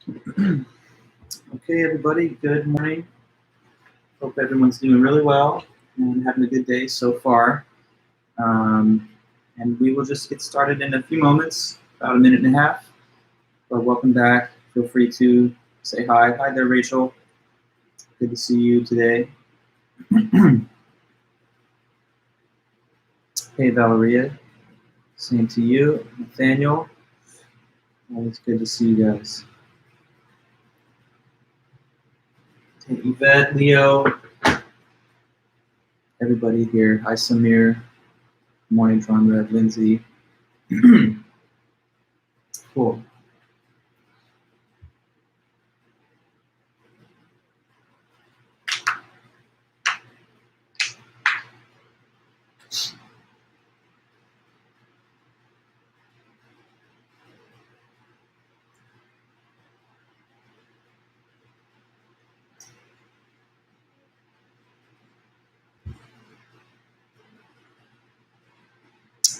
Okay, everybody, good morning. Hope everyone's doing really well and having a good day so far. And we will just get started in a few moments, about a minute and a half. But welcome back. Feel free to say hi. Hi there, Rachel. Good to see you today. Hey, Valeria. Same to you. Nathaniel. Always good to see you guys. Hey, Yvette, Leo. Everybody here. Hi, Samir. Good morning, John Red, Lindsay. Cool.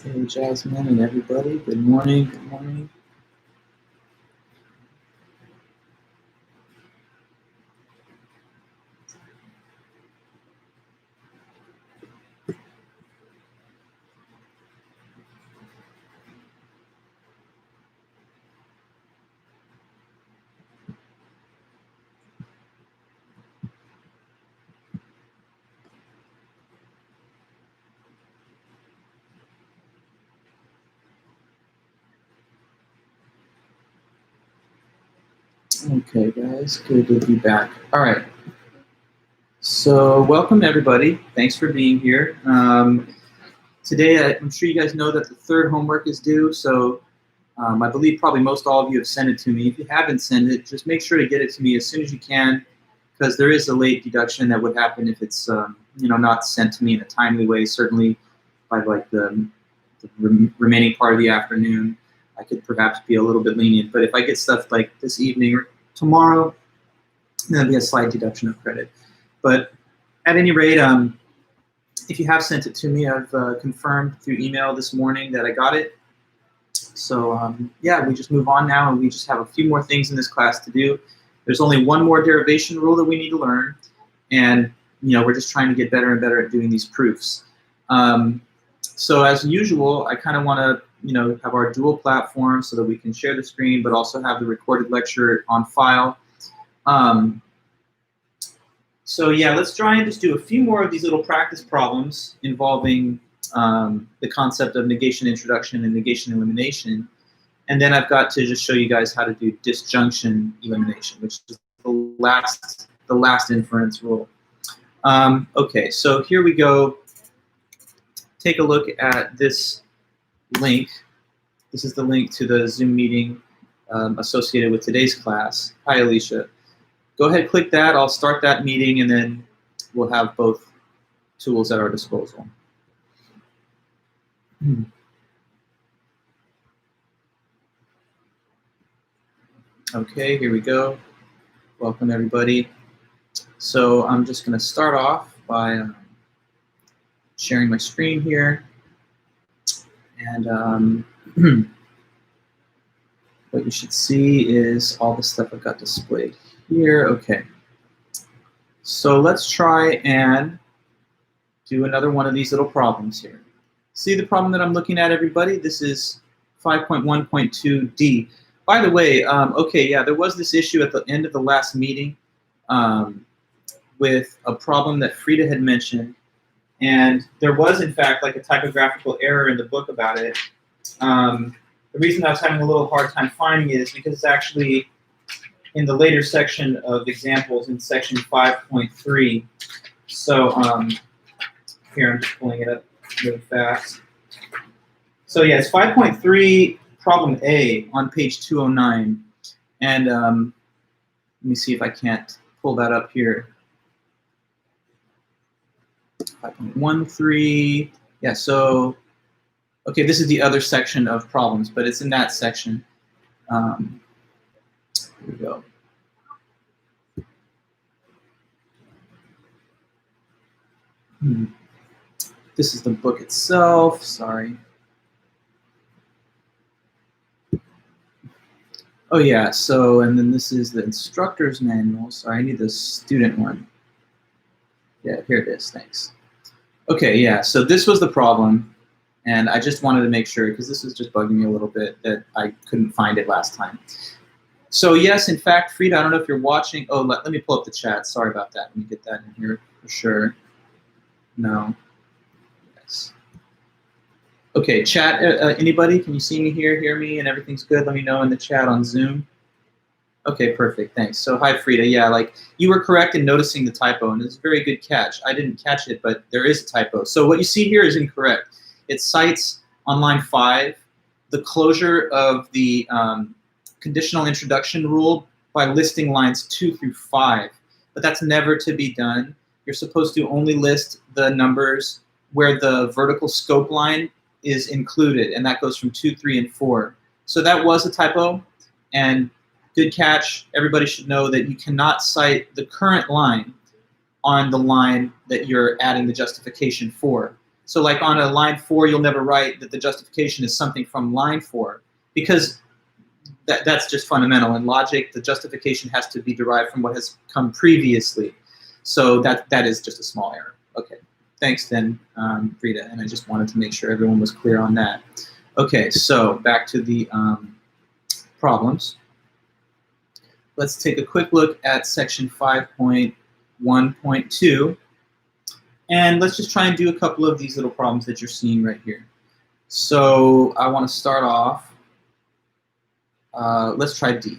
Hey, Jasmine and everybody. Good morning. Good morning. Okay, guys, good to be back. All right. So welcome, everybody. Thanks for being here. Today, I'm sure you guys know that the third homework is due, so I believe probably most all of you have sent it to me. If you haven't sent it, just make sure to get it to me as soon as you can, because there is a late deduction that would happen if it's not sent to me in a timely way. Certainly by like the remaining part of the afternoon, I could perhaps be a little bit lenient. But if I get stuff like this evening or tomorrow, then there'll be a slight deduction of credit. But at any rate, if you have sent it to me, I've confirmed through email this morning that I got it. So yeah, we just move on now, and we just have a few more things in this class to do. There's only one more derivation rule that we need to learn, and we're just trying to get better and better at doing these proofs. So as usual, I kind of want to have our dual platform so that we can share the screen, but also have the recorded lecture on file. So yeah, let's try and just do a few more of these little practice problems involving the concept of negation introduction and negation elimination. And then I've got to just show you guys how to do disjunction elimination, which is the last inference rule. Okay, so here we go. Take a look at this link. This is the link to the Zoom meeting associated with today's class. Hi, Alicia. Go ahead, click that. I'll start that meeting, and then we'll have both tools at our disposal. Okay, here we go. Welcome, everybody. So I'm just going to start off by sharing my screen here. And what you should see is all the stuff I've got displayed here. Okay. So let's try and do another one of these little problems here. See the problem that I'm looking at, everybody? This is 5.1.2D. By the way, okay, yeah, there was this issue at the end of the last meeting with a problem that Frida had mentioned. And there was, in fact, like a typographical error in the book about it. The reason I was having a little hard time finding it is because it's actually in the later section of examples in section 5.3. So here, I'm just pulling it up really fast. So yeah, it's 5.3, problem A on page 209. And let me see if I can't pull that up here. 5.13, yeah, so, okay, this is the other section of problems, but it's in that section. Here we go. This is the book itself, sorry. Oh yeah, so, and then this is the instructor's manual. Sorry, I need the student one. Yeah, here it is, thanks. Okay, yeah, so this was the problem, and I just wanted to make sure, because this was just bugging me a little bit, that I couldn't find it last time. So yes, in fact, Frida, I don't know if you're watching. Oh, let me pull up the chat. Sorry about that. Let me get that in here for sure. No. Yes. Okay, chat, anybody? Can you see me here, hear me, and everything's good? Let me know in the chat on Zoom. Okay, perfect, thanks. So hi, Frida. Yeah, like you were correct in noticing the typo, and it's a very good catch. I didn't catch it, but there is a typo. So what you see here is incorrect. It cites on line 5 the closure of the conditional introduction rule by listing lines 2 through 5, but that's never to be done. You're supposed to only list the numbers where the vertical scope line is included, and that goes from 2, 3, and 4. So that was a typo, and good catch. Everybody should know that you cannot cite the current line on the line that you're adding the justification for. So like on a line 4, you'll never write that the justification is something from line 4, because that's just fundamental. In logic, the justification has to be derived from what has come previously. So that is just a small error. Okay, thanks then, Frida, and I just wanted to make sure everyone was clear on that. Okay, so back to the problems. Let's take a quick look at section 5.1.2, and let's just try and do a couple of these little problems that you're seeing right here. So I want to start off, let's try D.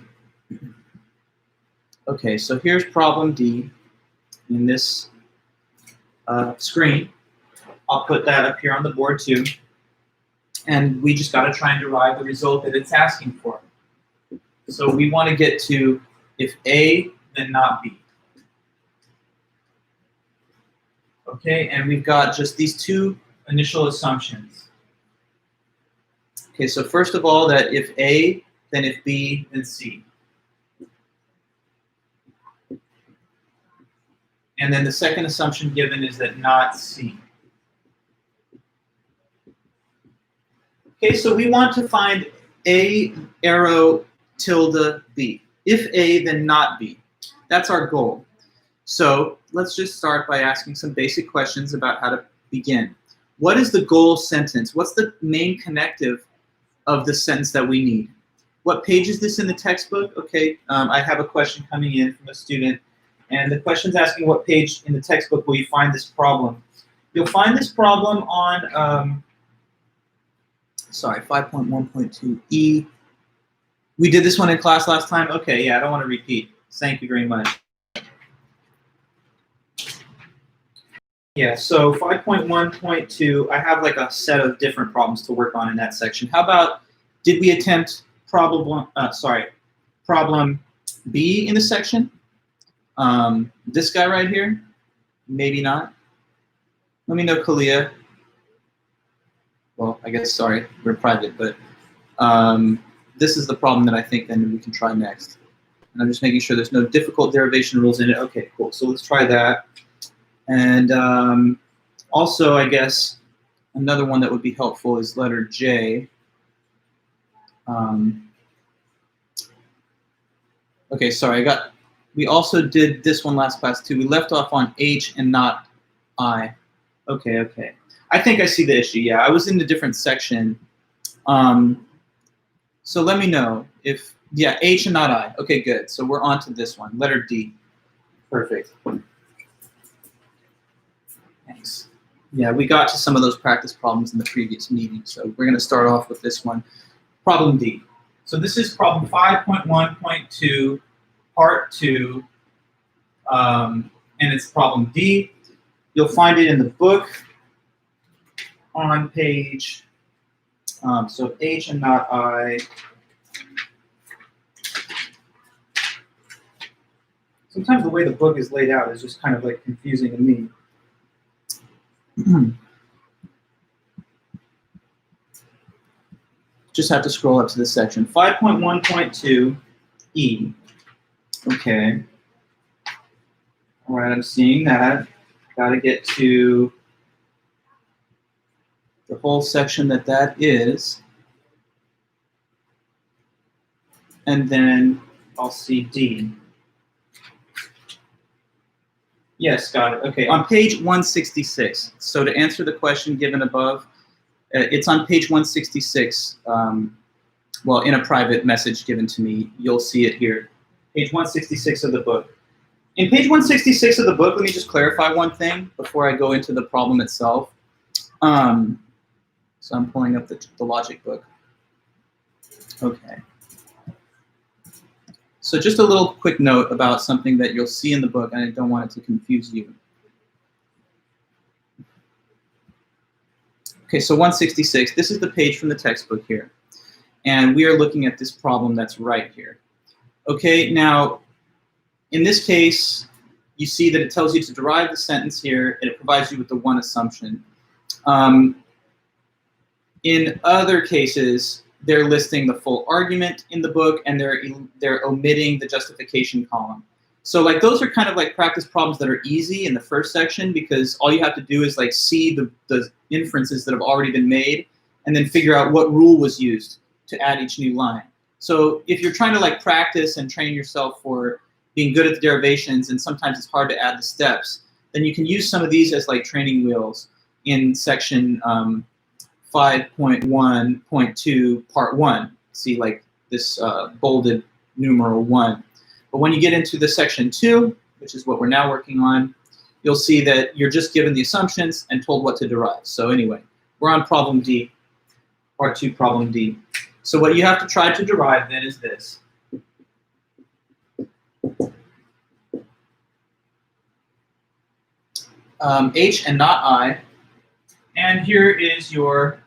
Okay, so here's problem D in this screen. I'll put that up here on the board too. And we just got to try and derive the result that it's asking for. So we want to get to if A, then not B. Okay, and we've got just these two initial assumptions. Okay, so first of all, that if A, then if B, then C. And then the second assumption given is that not C. Okay, so we want to find A arrow tilde B. If A, then not B. That's our goal. So let's just start by asking some basic questions about how to begin. What is the goal sentence? What's the main connective of the sentence that we need? What page is this in the textbook? Okay, I have a question coming in from a student, and the question's asking what page in the textbook will you find this problem? You'll find this problem on, sorry, 5.1.2E. We did this one in class last time? Okay, yeah, I don't want to repeat. Thank you very much. Yeah, so 5.1.2, I have like a set of different problems to work on in that section. How about, did we attempt problem B in the section? This guy right here? Maybe not. Let me know, Kalia. Well, I guess, sorry, we're private, but this is the problem that I think then we can try next. And I'm just making sure there's no difficult derivation rules in it. Okay, cool, so let's try that. And also, I guess, another one that would be helpful is letter J. Okay, sorry, we also did this one last class too. We left off on H and not I. Okay, okay. I think I see the issue, yeah. I was in a different section. So let me know if, yeah, H and not I. Okay, good. So we're on to this one, letter D. Perfect. Thanks. Yeah, we got to some of those practice problems in the previous meeting, so we're going to start off with this one. Problem D. So this is problem 5.1.2, part 2, and it's problem D. You'll find it in the book on page, so H and not I. Sometimes the way the book is laid out is just kind of like confusing to me. Just have to scroll up to this section. 5.1.2 E. Okay. All right, I'm seeing that. Got to get to the whole section that is. and then I'll see D. Yes, got it. Okay, on page 166. So to answer the question given above, it's on page 166. Well, in a private message given to me, you'll see it here. Page 166 of the book. In page 166 of the book, let me just clarify one thing before I go into the problem itself. So I'm pulling up the logic book. Okay. So just a little quick note about something that you'll see in the book, and I don't want it to confuse you. Okay, so 166, this is the page from the textbook here. And we are looking at this problem that's right here. Okay, now, in this case, you see that it tells you to derive the sentence here, and it provides you with the one assumption. In other cases, they're listing the full argument in the book, and they're omitting the justification column. So like those are kind of like practice problems that are easy in the first section, because all you have to do is like see the inferences that have already been made, and then figure out what rule was used to add each new line. So if you're trying to like practice and train yourself for being good at the derivations, and sometimes it's hard to add the steps, then you can use some of these as like training wheels in section 5.1.2 part 1. See like this bolded numeral 1. But when you get into the section 2, which is what we're now working on, you'll see that you're just given the assumptions and told what to derive. So anyway, we're on problem D, part 2, problem D. So what you have to try to derive then is this. H and not I. And here is your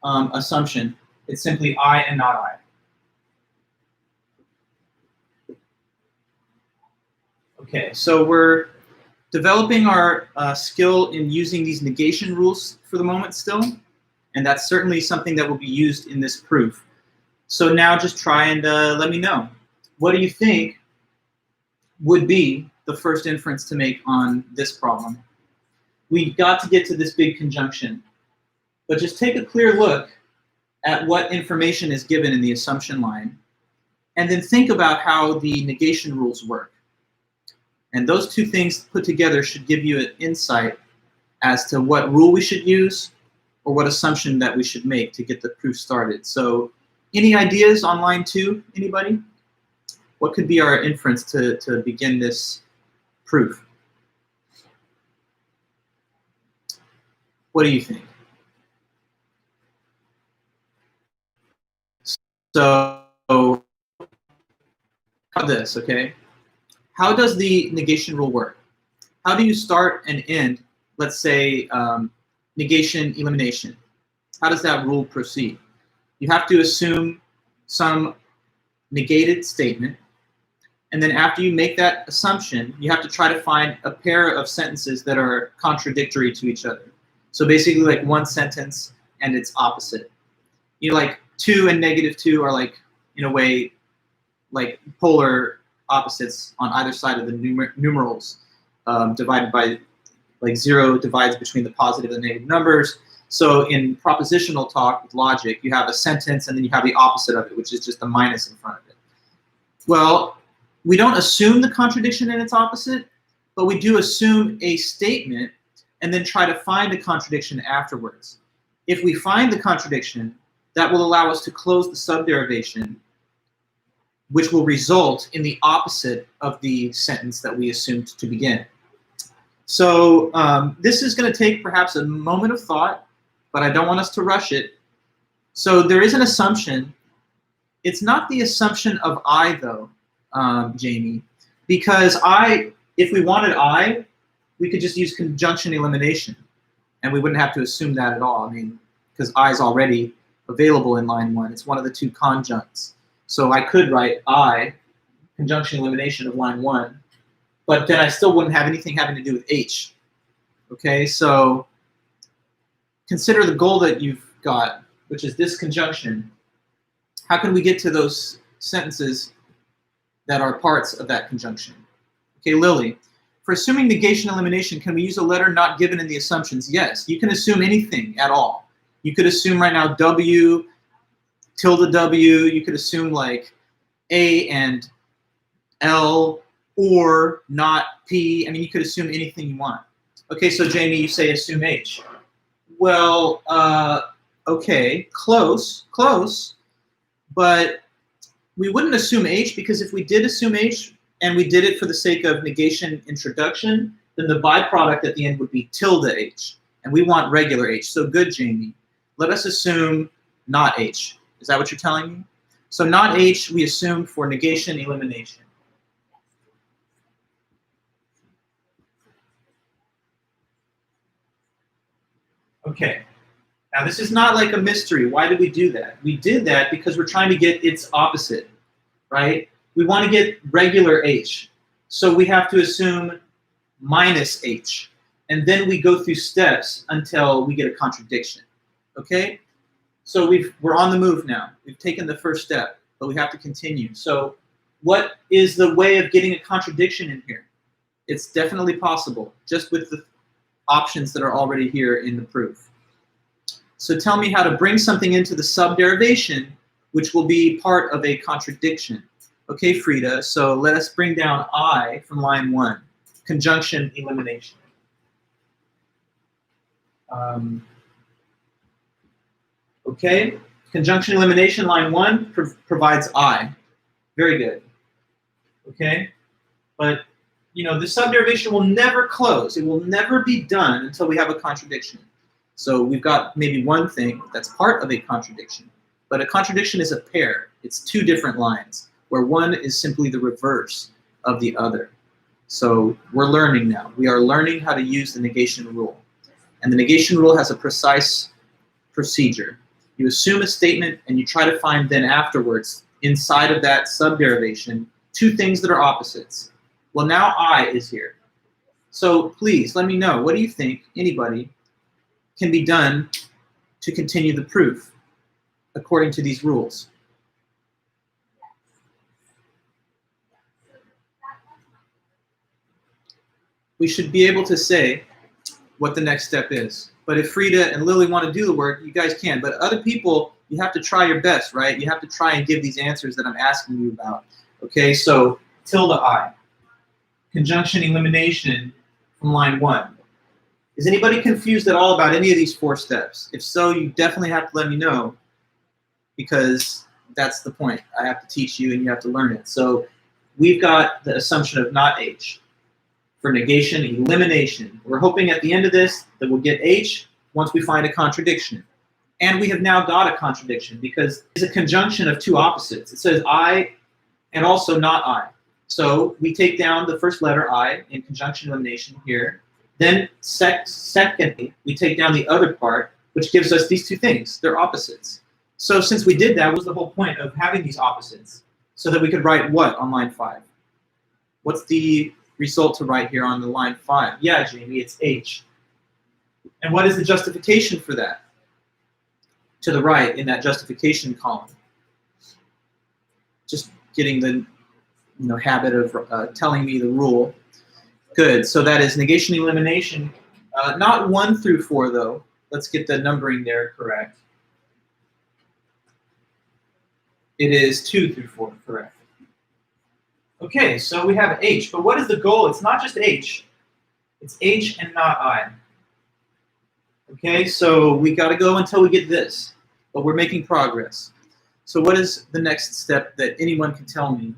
assumption. It's simply I and not I. Okay, so we're developing our skill in using these negation rules for the moment still, and that's certainly something that will be used in this proof. So now just try and let me know. What do you think would be the first inference to make on this problem? We've got to get to this big conjunction, but just take a clear look at what information is given in the assumption line, and then think about how the negation rules work. And those two things put together should give you an insight as to what rule we should use or what assumption that we should make to get the proof started. So any ideas on line 2, anybody? What could be our inference to begin this proof? What do you think? So, how this, okay? How does the negation rule work? How do you start and end, let's say, negation elimination? How does that rule proceed? You have to assume some negated statement, and then after you make that assumption, you have to try to find a pair of sentences that are contradictory to each other. So basically like one sentence and its opposite. You know, like 2 and -2 are like, in a way, like polar opposites on either side of the numerals, divided by, like 0 divides between the positive and negative numbers. So in propositional talk with logic, you have a sentence and then you have the opposite of it, which is just a minus in front of it. Well, we don't assume the contradiction in its opposite, but we do assume a statement and then try to find a contradiction afterwards. If we find the contradiction, that will allow us to close the subderivation, which will result in the opposite of the sentence that we assumed to begin. So this is going to take perhaps a moment of thought, but I don't want us to rush it. So there is an assumption. It's not the assumption of I, though, Jamie, because if we wanted I, we could just use conjunction elimination, and we wouldn't have to assume that at all. I mean, because I is already available in line 1. It's one of the 2 conjuncts. So I could write I, conjunction elimination of line 1, but then I still wouldn't have anything having to do with H. Okay, so consider the goal that you've got, which is this conjunction. How can we get to those sentences that are parts of that conjunction? Okay, Lily, for assuming negation elimination, can we use a letter not given in the assumptions? Yes, you can assume anything at all. You could assume right now W, tilde W, you could assume like A and L or not P. I mean, you could assume anything you want. Okay, so Jamie, you say assume H. Well, okay, close, but we wouldn't assume H, because if we did assume H and we did it for the sake of negation introduction, then the byproduct at the end would be tilde H, and we want regular H. So good, Jamie. Let us assume not H. Is that what you're telling me? So not H we assume for negation elimination. Okay. Now this is not like a mystery. Why did we do that? We did that because we're trying to get its opposite, right? We want to get regular H. So we have to assume minus H. And then we go through steps until we get a contradiction. Okay? So we're on the move now. We've taken the first step, but we have to continue. So what is the way of getting a contradiction in here? It's definitely possible, just with the options that are already here in the proof. So tell me how to bring something into the subderivation, which will be part of a contradiction. Okay, Frida, so let us bring down I from line 1, conjunction elimination. Okay, conjunction elimination, line 1 provides I. Very good. Okay, but you know, the subderivation will never close. It will never be done until we have a contradiction. So we've got maybe one thing that's part of a contradiction, but a contradiction is a pair. It's two different lines, where one is simply the reverse of the other. So we're learning now. We are learning how to use the negation rule. And the negation rule has a precise procedure. You assume a statement and you try to find then afterwards, inside of that subderivation, two things that are opposites. Well, now I is here. So please let me know, what do you think, anybody, can be done to continue the proof according to these rules? We should be able to say what the next step is. But if Frida and Lily want to do the work, you guys can. But other people, you have to try your best, right? You have to try and give these answers that I'm asking you about. Okay, so tilde I. Conjunction elimination from line 1. Is anybody confused at all about any of these 4 steps? If so, you definitely have to let me know, because that's the point. I have to teach you and you have to learn it. So we've got the assumption of not H for negation elimination. We're hoping at the end of this that we'll get H once we find a contradiction. And we have now got a contradiction because it's a conjunction of two opposites. It says I and also not I. So we take down the first letter I in conjunction elimination here. Then secondly, we take down the other part, which gives us these two things. They're opposites. So since we did that, what was the whole point of having these opposites? So that we could write what on line 5? What's the result to write here on the line 5? Yeah, Jamie, it's H. And what is the justification for that? To the right in that justification column. Just getting the habit of telling me the rule. Good, so that is negation elimination. Not 1 through 4 though. Let's get the numbering there correct. It is 2 through 4, correct. Okay, so we have H, but what is the goal? It's not just H. It's H and not I. Okay, so we got to go until we get this, but we're making progress. So what is the next step that anyone can tell me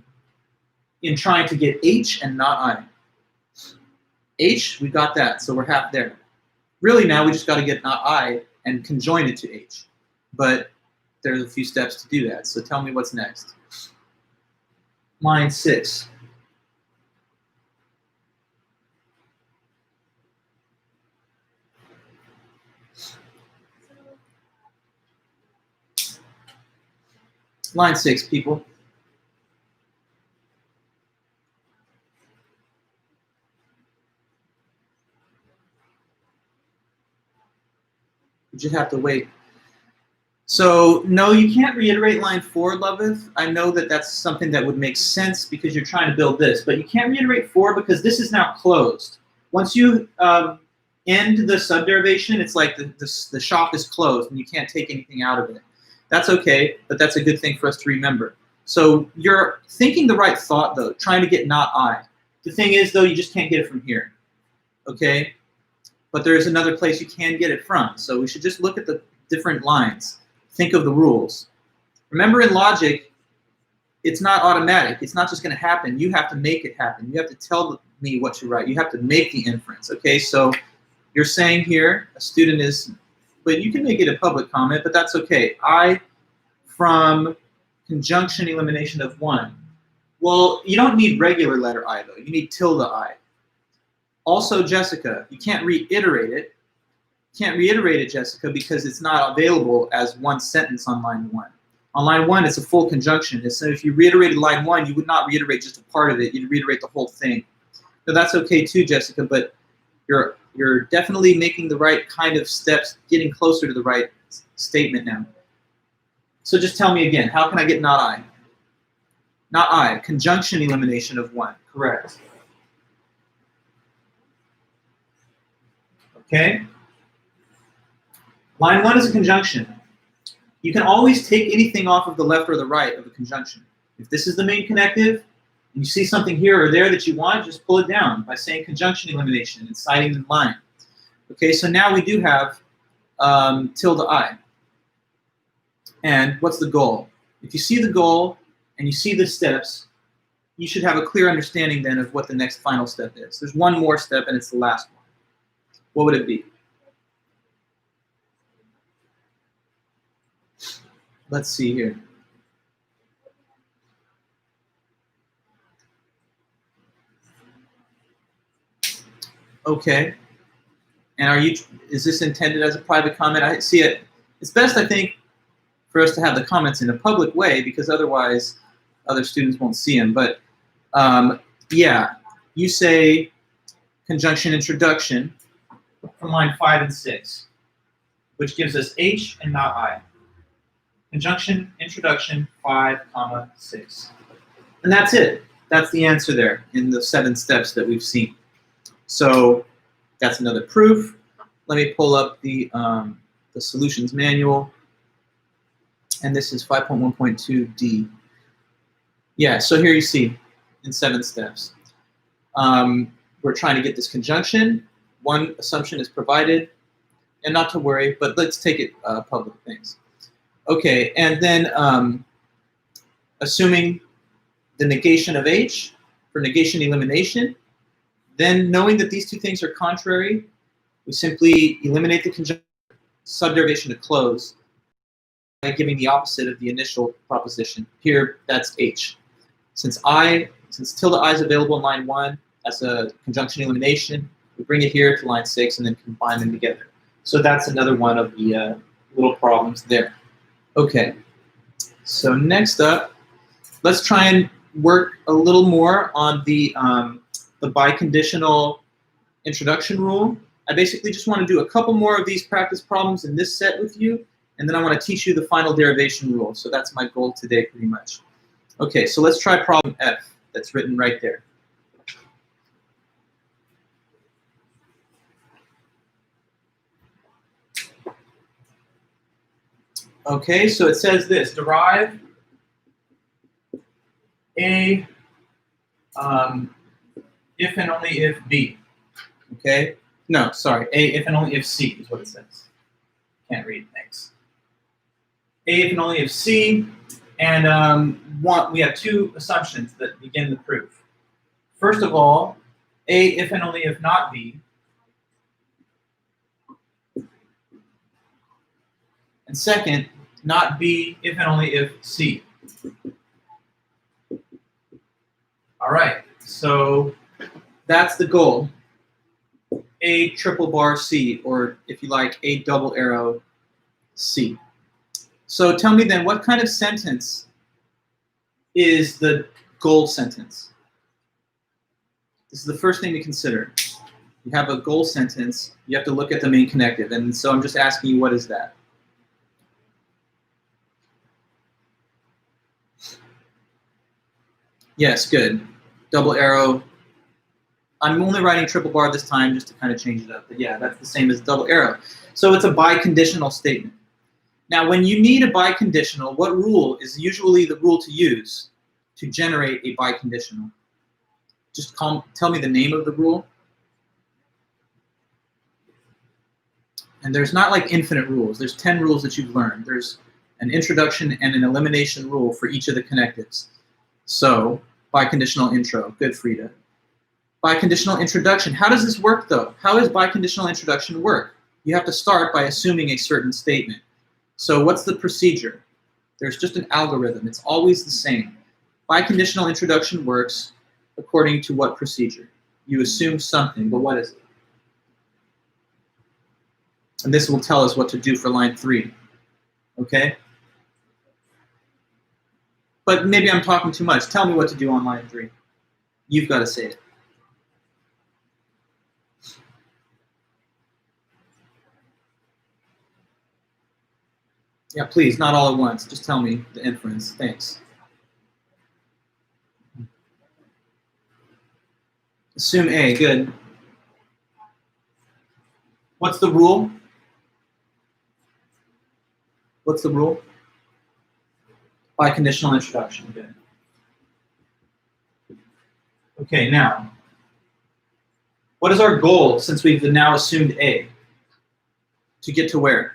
in trying to get H and not I? H, we got that, so we're half there. Really now we just got to get not I and conjoin it to H. But there's a few steps to do that, so tell me what's next. Line 6. Line 6, people. You just have to wait. So, no, you can't reiterate line 4, Loveth. I know that that's something that would make sense because you're trying to build this, but you can't reiterate 4 because this is now closed. Once you end the subderivation, it's like the shop is closed and you can't take anything out of it. That's okay, but that's a good thing for us to remember. So you're thinking the right thought, though, trying to get not I. The thing is, though, you just can't get it from here, okay? But there's another place you can get it from. So we should just look at the different lines. Think of the rules. Remember, in logic, it's not automatic. It's not just going to happen. You have to make it happen. You have to tell me what you write. You have to make the inference, okay? So you're saying here, a student is, but you can make it a public comment, but that's okay. I from conjunction elimination of 1. Well, you don't need regular letter I, though. You need tilde I. Also, Jessica, you can't reiterate it. You can't reiterate it, Jessica, because it's not available as one sentence on line 1. On line 1, it's a full conjunction. So if you reiterated line 1, you would not reiterate just a part of it. You'd reiterate the whole thing. So that's okay too, Jessica, but you're definitely making the right kind of steps, getting closer to the right statement now. So just tell me again, how can I get not I? Not I, conjunction elimination of 1, correct. Okay? Line 1 is a conjunction. You can always take anything off of the left or the right of a conjunction. If this is the main connective, and you see something here or there that you want, just pull it down by saying conjunction elimination and citing the line. Okay, so now we do have tilde I. And what's the goal? If you see the goal and you see the steps, you should have a clear understanding then of what the next final step is. There's one more step and it's the last one. What would it be? Let's see here. Okay. And is this intended as a private comment? I see it. It's best, I think, for us to have the comments in a public way because otherwise other students won't see them. But yeah, you say conjunction introduction from line 5 and 6, which gives us H and not I. Conjunction introduction 5, 6. And that's it. That's the answer there in the 7 steps that we've seen. So that's another proof. Let me pull up the solutions manual. And this is 5.1.2D. Yeah, so here you see in 7 steps. We're trying to get this conjunction. One assumption is provided. And not to worry, but let's take it public things. Okay, and then assuming the negation of H for negation elimination, then knowing that these two things are contrary, we simply eliminate the conjunction, subderivation to close, by giving the opposite of the initial proposition. Here, that's H. Since tilde I is available in line 1 as a conjunction elimination, we bring it here to line 6 and then combine them together. So that's another one of the little problems there. Okay, so next up, let's try and work a little more on the biconditional introduction rule. I basically just want to do a couple more of these practice problems in this set with you, and then I want to teach you the final derivation rule. So that's my goal today pretty much. Okay, so let's try problem F that's written right there. Okay, so it says this, derive A if and only if B. Okay? No, sorry, A if and only if C is what it says. Can't read, thanks. A if and only if C, and we have 2 assumptions that begin the proof. First of all, A if and only if not B. And second, not B if and only if C. All right, so that's the goal. A triple bar C, or if you like, A double arrow C. So tell me then, what kind of sentence is the goal sentence? This is the first thing to consider. You have a goal sentence, you have to look at the main connective, and so I'm just asking you, what is that? Yes, good. Double arrow. I'm only writing triple bar this time just to kind of change it up. But yeah, that's the same as double arrow. So it's a biconditional statement. Now, when you need a biconditional, what rule is usually the rule to use to generate a biconditional? Just tell me the name of the rule. And there's not like infinite rules. There's 10 rules that you've learned. There's an introduction and an elimination rule for each of the connectives. So, biconditional intro. Good, Frida. Biconditional introduction. How does this work, though? How does biconditional introduction work? You have to start by assuming a certain statement. So what's the procedure? There's just an algorithm. It's always the same. Biconditional introduction works according to what procedure? You assume something, but what is it? And this will tell us what to do for line 3. Okay? But maybe I'm talking too much. Tell me what to do on line 3. You've got to say it. Yeah, please, not all at once. Just tell me the inference. Thanks. Assume A, good. What's the rule? What's the rule? Biconditional introduction, good. Okay, now, what is our goal since we've now assumed A? To get to where?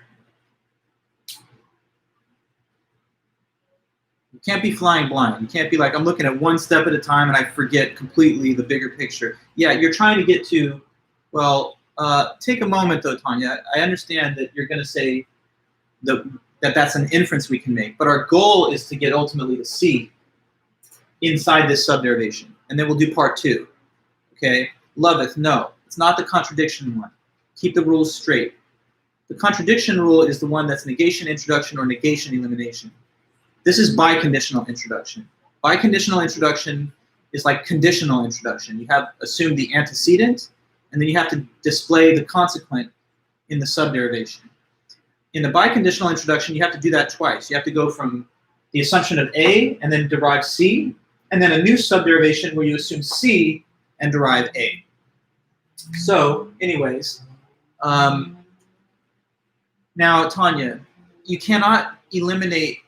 You can't be flying blind. You can't be like, I'm looking at one step at a time and I forget completely the bigger picture. Yeah, you're trying to get to, well, take a moment though, Tanya. I understand that you're going to say that that's an inference we can make, but our goal is to get ultimately to C inside this subderivation. And then we'll do part 2. Okay? Loveth, no. It's not the contradiction one. Keep the rules straight. The contradiction rule is the one that's negation introduction or negation elimination. This is biconditional introduction. Biconditional introduction is like conditional introduction. You have assumed the antecedent, and then you have to display the consequent in the subderivation. In the biconditional introduction, you have to do that twice. You have to go from the assumption of A and then derive C, and then a new subderivation where you assume C and derive A. So, anyways, now, Tanya, you cannot eliminate.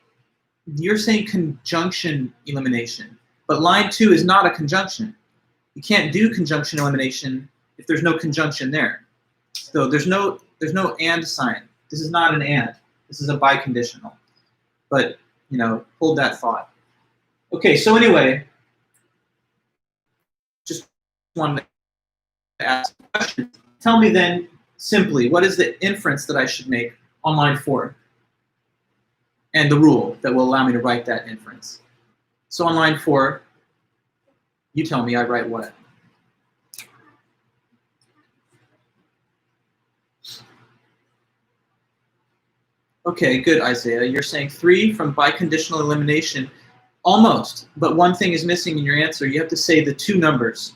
You're saying conjunction elimination, but line 2 is not a conjunction. You can't do conjunction elimination if there's no conjunction there. So there's no and sign. This is not an and. This is a biconditional. But, you know, hold that thought. Okay, so anyway, just wanted to ask a question. Tell me then, simply, what is the inference that I should make on line 4? And the rule that will allow me to write that inference. So on line 4, you tell me I write what? Okay, good, Isaiah. You're saying 3 from biconditional elimination. Almost, but one thing is missing in your answer. You have to say the 2 numbers.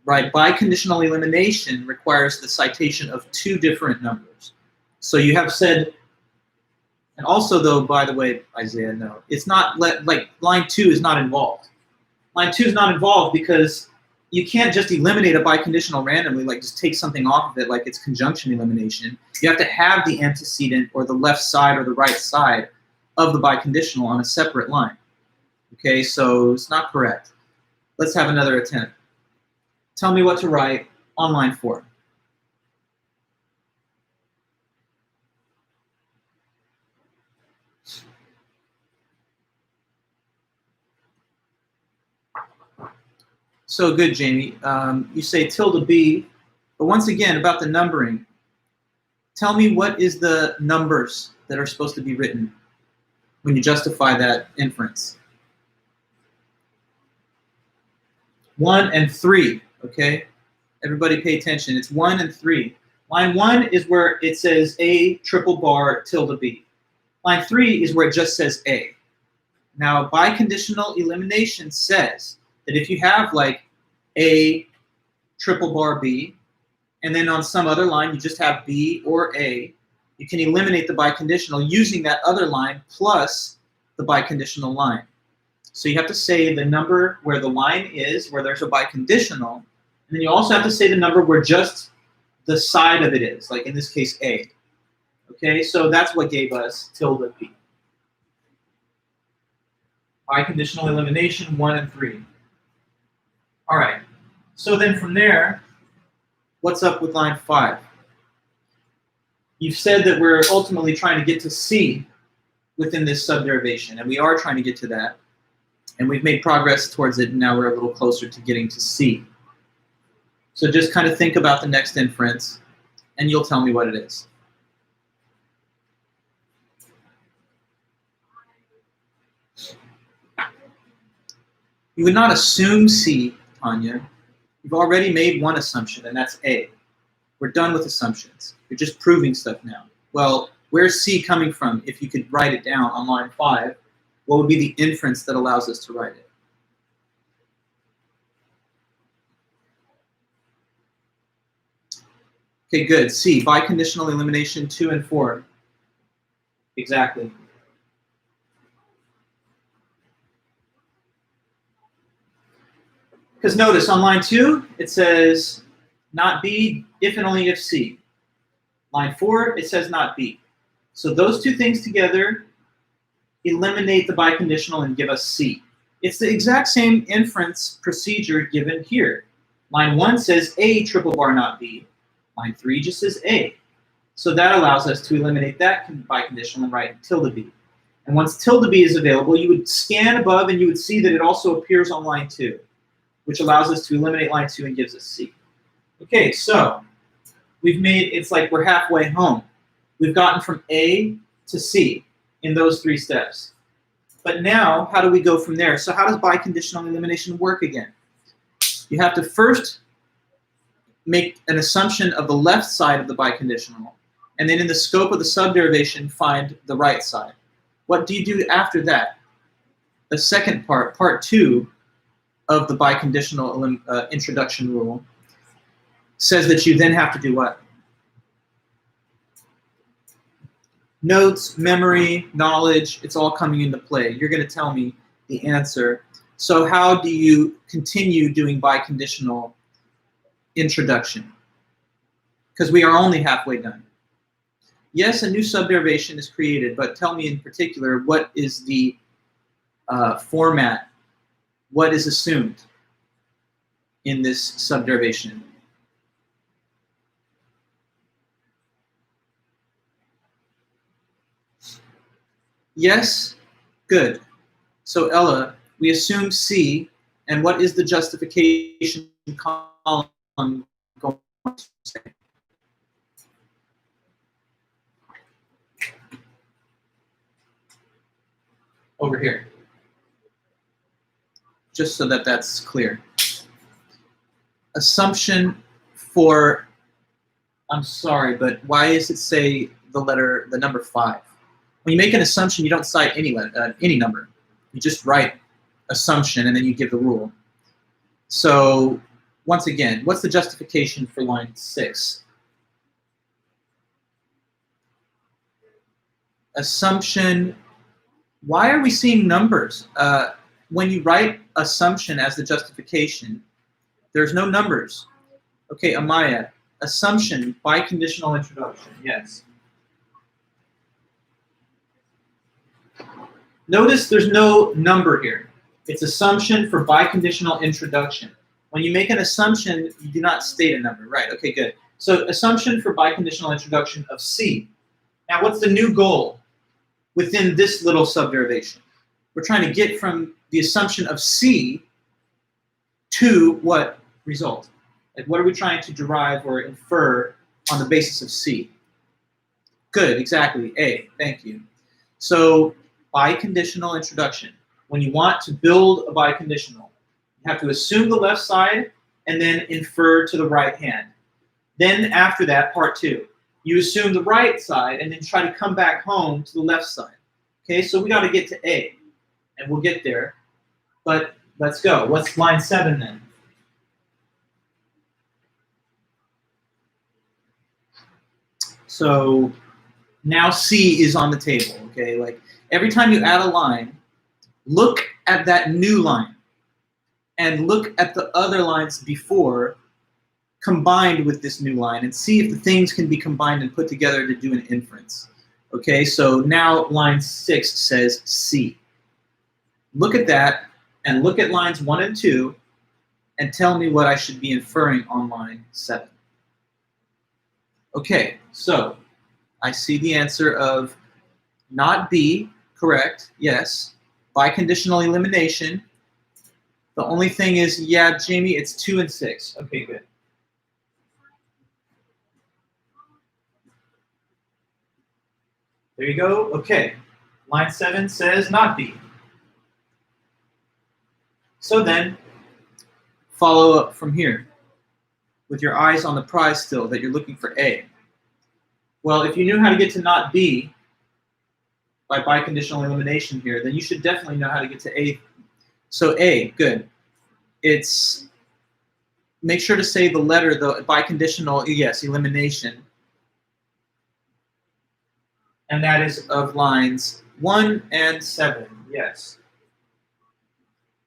Right? Biconditional elimination requires the citation of 2 different numbers. So you have said. And also, though, by the way, Isaiah, no, it's not like line 2 is not involved. Line 2 is not involved because you can't just eliminate a biconditional randomly, like just take something off of it like it's conjunction elimination. You have to have the antecedent or the left side or the right side of the biconditional on a separate line. Okay, so it's not correct. Let's have another attempt. Tell me what to write on line 4. So good, Jamie. You say tilde B, but once again, about the numbering. Tell me what is the numbers that are supposed to be written when you justify that inference. 1 and 3, okay? Everybody pay attention. It's 1 and 3. Line 1 is where it says A triple bar tilde B. Line 3 is where it just says A. Now, biconditional elimination says that if you have like A triple bar B, and then on some other line you just have B or A, you can eliminate the biconditional using that other line plus the biconditional line. So you have to say the number where the line is, where there's a biconditional, and then you also have to say the number where just the side of it is, like in this case A. Okay, so that's what gave us tilde B. Biconditional elimination 1 and 3. All right, so then from there, what's up with line 5? You've said that we're ultimately trying to get to C within this subderivation, and we are trying to get to that. And we've made progress towards it, and now we're a little closer to getting to C. So just kind of think about the next inference, and you'll tell me what it is. You would not assume C, Tanya. You've already made one assumption, and that's A. We're done with assumptions. You're just proving stuff now. Well, where's C coming from? If you could write it down on line 5, what would be the inference that allows us to write it? Okay, good. C, biconditional elimination 2 and 4. Exactly. Because notice on line 2, it says not B if and only if C. Line 4, it says not B. So those two things together eliminate the biconditional and give us C. It's the exact same inference procedure given here. Line 1 says A triple bar not B. Line 3 just says A. So that allows us to eliminate that biconditional and write tilde B. And once tilde B is available, you would scan above and you would see that it also appears on line 2, which allows us to eliminate line 2 and gives us C. Okay, so we've made, it's like we're halfway home. We've gotten from A to C in those 3 steps. But now, how do we go from there? So how does biconditional elimination work again? You have to first make an assumption of the left side of the biconditional, and then in the scope of the subderivation, find the right side. What do you do after that? The second part, part 2 of the biconditional introduction rule, says that you then have to do what? Notes, memory, knowledge, it's all coming into play. You're going to tell me the answer. So how do you continue doing biconditional introduction? Because we are only halfway done. Yes, a new subderivation is created, but tell me in particular, what is the format? What is assumed in this subderivation? Yes? Good. So Ella, we assume C, and what is the justification column going to say? Over here. Just so that that's clear. Assumption for, I'm sorry, but why does it say the number 5? When you make an assumption, you don't cite any number. You just write assumption and then you give the rule. So once again, what's the justification for line 6? Assumption, why are we seeing numbers? When you write assumption as the justification, there's no numbers. Okay, Amaya, assumption, biconditional introduction, yes. Notice there's no number here. It's assumption for biconditional introduction. When you make an assumption, you do not state a number. Right, okay, good. So assumption for biconditional introduction of C. Now what's the new goal within this little subderivation? We're trying to get from the assumption of C to what result? Like what are we trying to derive or infer on the basis of C? Good, exactly, A, thank you. So biconditional introduction. When you want to build a biconditional, you have to assume the left side and then infer to the right hand. Then after that, part 2, you assume the right side and then try to come back home to the left side. Okay, so we got to get to A, and we'll get there. But let's go. What's line 7 then? So now C is on the table. Okay, like every time you add a line, look at that new line and look at the other lines before combined with this new line and see if the things can be combined and put together to do an inference. Okay, so now line 6 says C. Look at that and look at lines 1 and 2 and tell me what I should be inferring on line 7. Okay, so I see the answer of not B, correct, yes. Biconditional elimination. The only thing is, yeah, Jamie, it's 2 and 6. Okay, good. There you go. Okay. Line 7 says not B. So then, follow up from here with your eyes on the prize still that you're looking for A. Well, if you knew how to get to not B by biconditional elimination here, then you should definitely know how to get to A. So A, good. It's, make sure to say the letter, the biconditional, yes, elimination. And that is of lines 1 and 7, yes.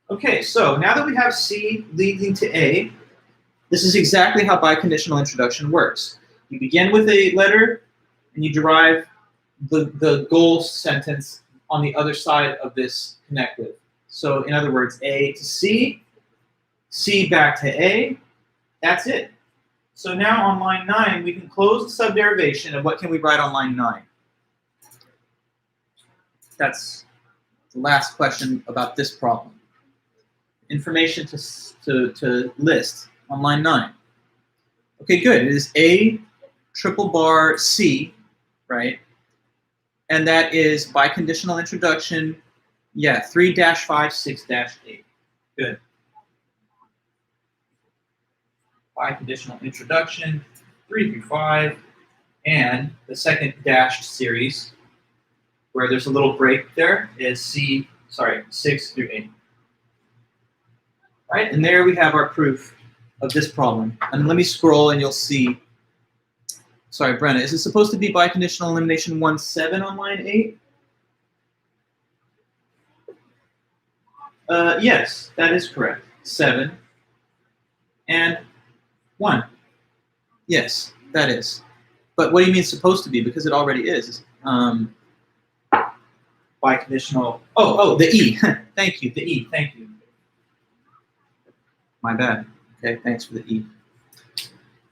Okay, so now that we have C leading to A, this is exactly how biconditional introduction works. You begin with a letter, and you derive the goal sentence on the other side of this connective. So in other words, A to C, C back to A, that's it. So now on line 9, we can close the subderivation, and what can we write on line 9? That's the last question about this problem. Information to list on line 9. Okay, good. It is A triple bar C, right? And that is biconditional introduction, yeah, 3-5, 6-8. Good. Biconditional introduction, 3 through 5, and the second dashed series, where there's a little break there, is 6 through 8. Right, and there we have our proof of this problem. And let me scroll and you'll see. Sorry, Brenna, is it supposed to be biconditional elimination 1-7 on line 8? Yes, that is correct. 7 and 1. Yes, that is. But what do you mean supposed to be? Because it already is. Biconditional. Oh, the E. Thank you, the E. Thank you. My bad. Okay, thanks for the E.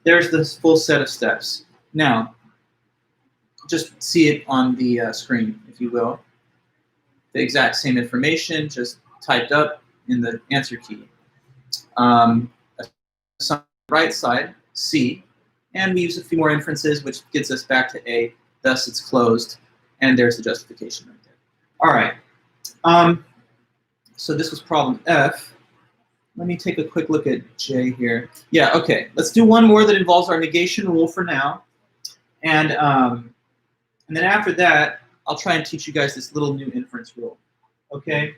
There's the full set of steps. Now, just see it on the screen, if you will. The exact same information, just typed up in the answer key. Right side, C, and we use a few more inferences, which gets us back to A. Thus, it's closed, and there's the justification right there. All right. So this was problem F. Let me take a quick look at J here. Yeah, okay. Let's do one more that involves our negation rule for now. And then after that, I'll try and teach you guys this little new inference rule. Okay?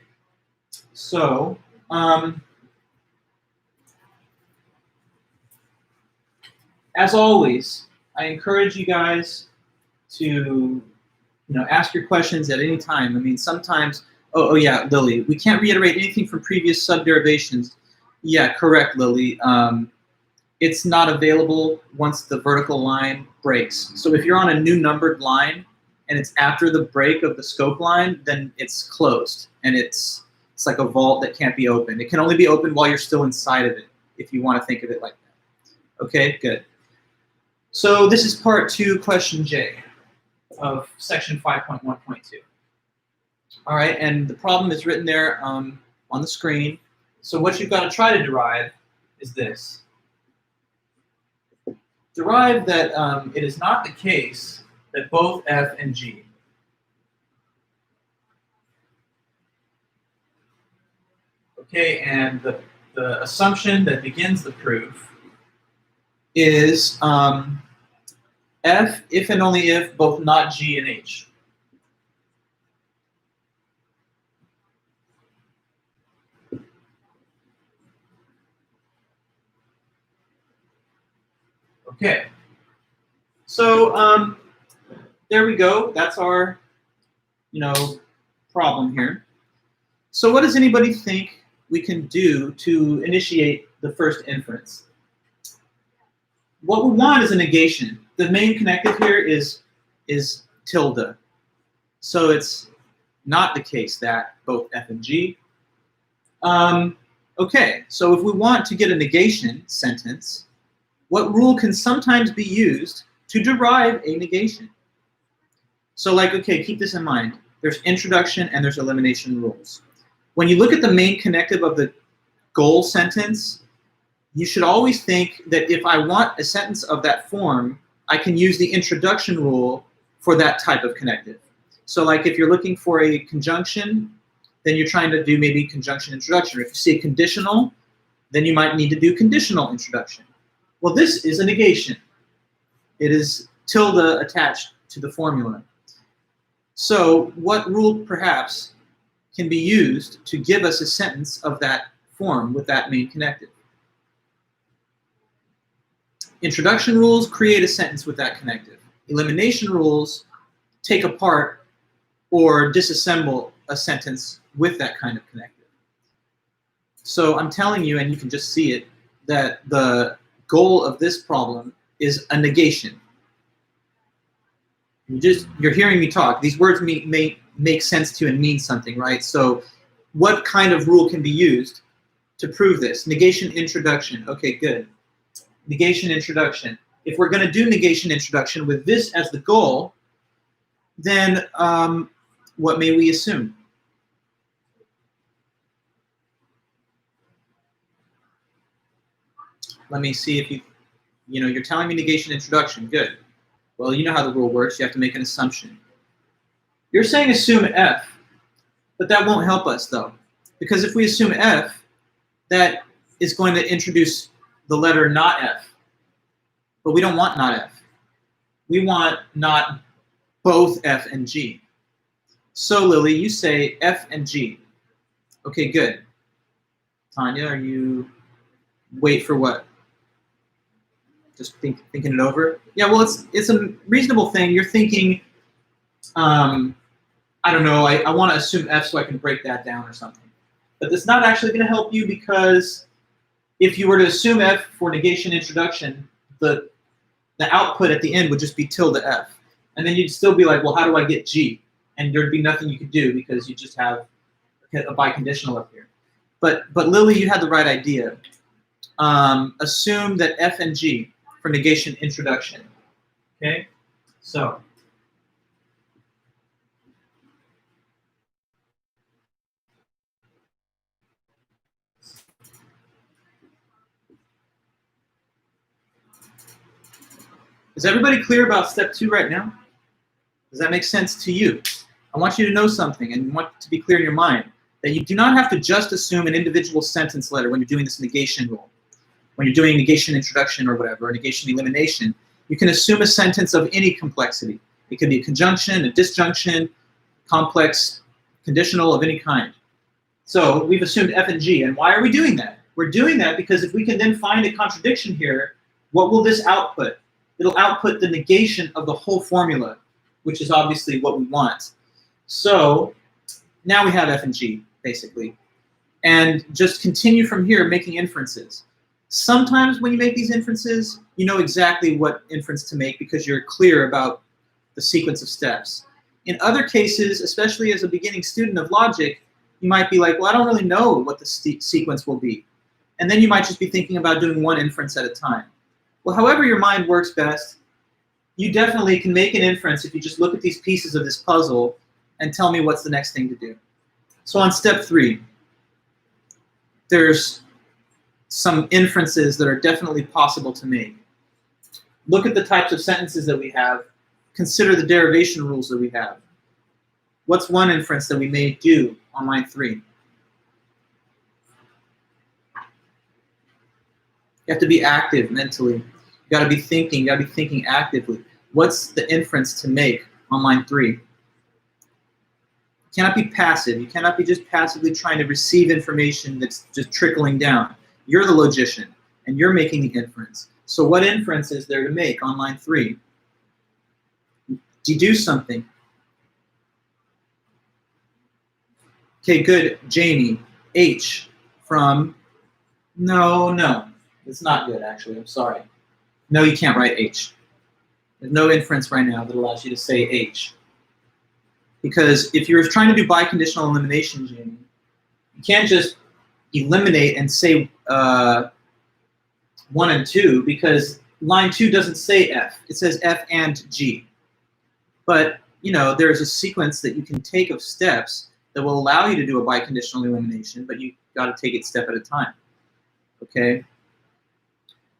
So, as always, I encourage you guys to ask your questions at any time. I mean, sometimes, oh yeah, Lily, we can't reiterate anything from previous subderivations. Yeah, correct, Lily. It's not available once the vertical line breaks. So if you're on a new numbered line and it's after the break of the scope line, then it's closed and it's like a vault that can't be opened. It can only be opened while you're still inside of it, if you want to think of it like that. Okay, good. So this is part 2, question J of section 5.1.2. All right, and the problem is written there on the screen. So what you've got to try to derive is this. Derive that it is not the case that both F and G okay, and the assumption that begins the proof is F, if and only if, both not G and H. Okay, so there we go. That's our, problem here. So what does anybody think we can do to initiate the first inference? What we want is a negation. The main connective here is tilde. So it's not the case that both F and G. Okay, so if we want to get a negation sentence, what rule can sometimes be used to derive a negation? So like, okay, keep this in mind. There's introduction and there's elimination rules. When you look at the main connective of the goal sentence, you should always think that if I want a sentence of that form, I can use the introduction rule for that type of connective. So like if you're looking for a conjunction, then you're trying to do maybe conjunction introduction. Or if you see a conditional, then you might need to do conditional introduction. Well, this is a negation. It is tilde attached to the formula. So what rule perhaps can be used to give us a sentence of that form with that main connective? Introduction rules create a sentence with that connective. Elimination rules take apart or disassemble a sentence with that kind of connective. So I'm telling you, and you can just see it, that the goal of this problem is a negation. You're hearing me talk. These words may make sense to you and mean something, right? So what kind of rule can be used to prove this? Negation introduction. Okay, good. Negation introduction. If we're going to do negation introduction with this as the goal, then what may we assume? Let me see if you're telling me negation introduction. Good. Well, you know how the rule works. You have to make an assumption. You're saying assume F, but that won't help us, though. Because if we assume F, that is going to introduce the letter not F. But we don't want not F. We want not both F and G. So, Lily, you say F and G. Okay, good. Tanya, are you... Wait for what? Just thinking it over? Yeah, well, it's a reasonable thing. You're thinking, I don't know, I want to assume F so I can break that down or something. But that's not actually going to help you, because if you were to assume F for negation introduction, the output at the end would just be tilde F. And then you'd still be like, well, how do I get G? And there'd be nothing you could do because you just have a biconditional up here. But Lily, you had the right idea. Assume that F and G for negation introduction. Okay? So is everybody clear about step 2 right now? Does that make sense to you? I want you to know something, and you want it to be clear in your mind, that you do not have to just assume an individual sentence letter when you're doing this negation rule. When you're doing negation introduction or whatever, or negation elimination, you can assume a sentence of any complexity. It could be a conjunction, a disjunction, complex, conditional of any kind. So we've assumed F and G, and why are we doing that? We're doing that because if we can then find a contradiction here, what will this output? It'll output the negation of the whole formula, which is obviously what we want. So now we have F and G, basically. And just continue from here making inferences. Sometimes when you make these inferences, you know exactly what inference to make because you're clear about the sequence of steps. In other cases, especially as a beginning student of logic, you might be like, well, I don't really know what the sequence will be. And then you might just be thinking about doing one inference at a time. Well, however your mind works best, you definitely can make an inference if you just look at these pieces of this puzzle and tell me what's the next thing to do. So on step 3, there's some inferences that are definitely possible to make. Look at the types of sentences that we have. Consider the derivation rules that we have. What's one inference that we may do on line 3? You have to be active mentally. You got to be thinking. You got to be thinking actively. What's the inference to make on line 3? You cannot be passive. You cannot be just passively trying to receive information that's just trickling down. You're the logician, and you're making the inference. So what inference is there to make on line 3? Deduce something. Okay, good. Jamie, H from... No, it's not good, actually. I'm sorry. No, you can't write H. There's no inference right now that allows you to say H. Because if you're trying to do biconditional elimination, Jamie, you can't just eliminate and say 1 and 2, because line 2 doesn't say F. It says F and G. But, you know, there's a sequence that you can take of steps that will allow you to do a biconditional elimination, but you got to take it step at a time. Okay?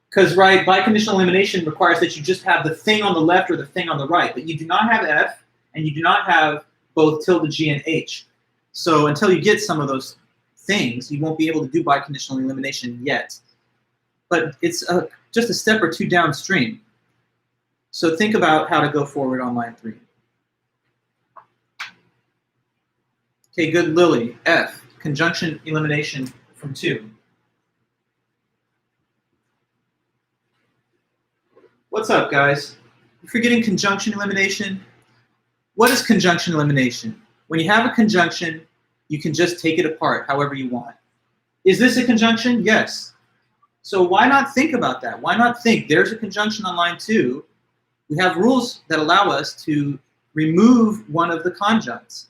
Because, right, biconditional elimination requires that you just have the thing on the left or the thing on the right, but you do not have F, and you do not have both tilde G and H. So until you get some of those things, you won't be able to do biconditional elimination yet. But it's just a step or two downstream. So think about how to go forward on line 3. Okay, good, Lily. F, conjunction elimination from 2. What's up, guys? You're forgetting conjunction elimination? What is conjunction elimination? When you have a conjunction, you can just take it apart however you want. Is this a conjunction? Yes. So why not think about that? Why not think there's a conjunction on line 2? We have rules that allow us to remove one of the conjuncts.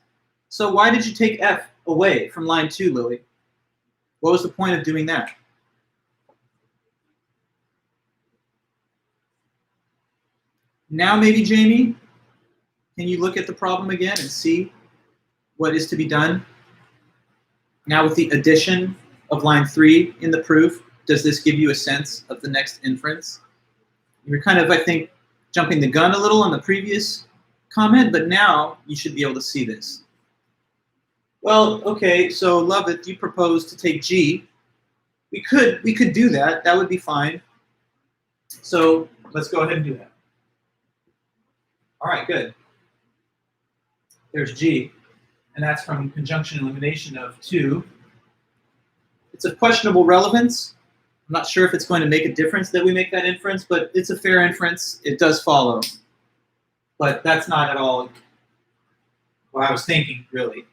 So why did you take F away from line 2, Lily? What was the point of doing that? Now maybe, Jamie, can you look at the problem again and see what is to be done? Now with the addition of line 3 in the proof, does this give you a sense of the next inference? You're kind of, I think, jumping the gun a little on the previous comment, but now you should be able to see this. Well, okay, so Lovett, you proposed to take G. We could do that. That would be fine. So let's go ahead and do that. All right, good. There's G, and that's from conjunction elimination of 2. It's of questionable relevance. I'm not sure if it's going to make a difference that we make that inference, but it's a fair inference. It does follow. But that's not at all what I was thinking, really.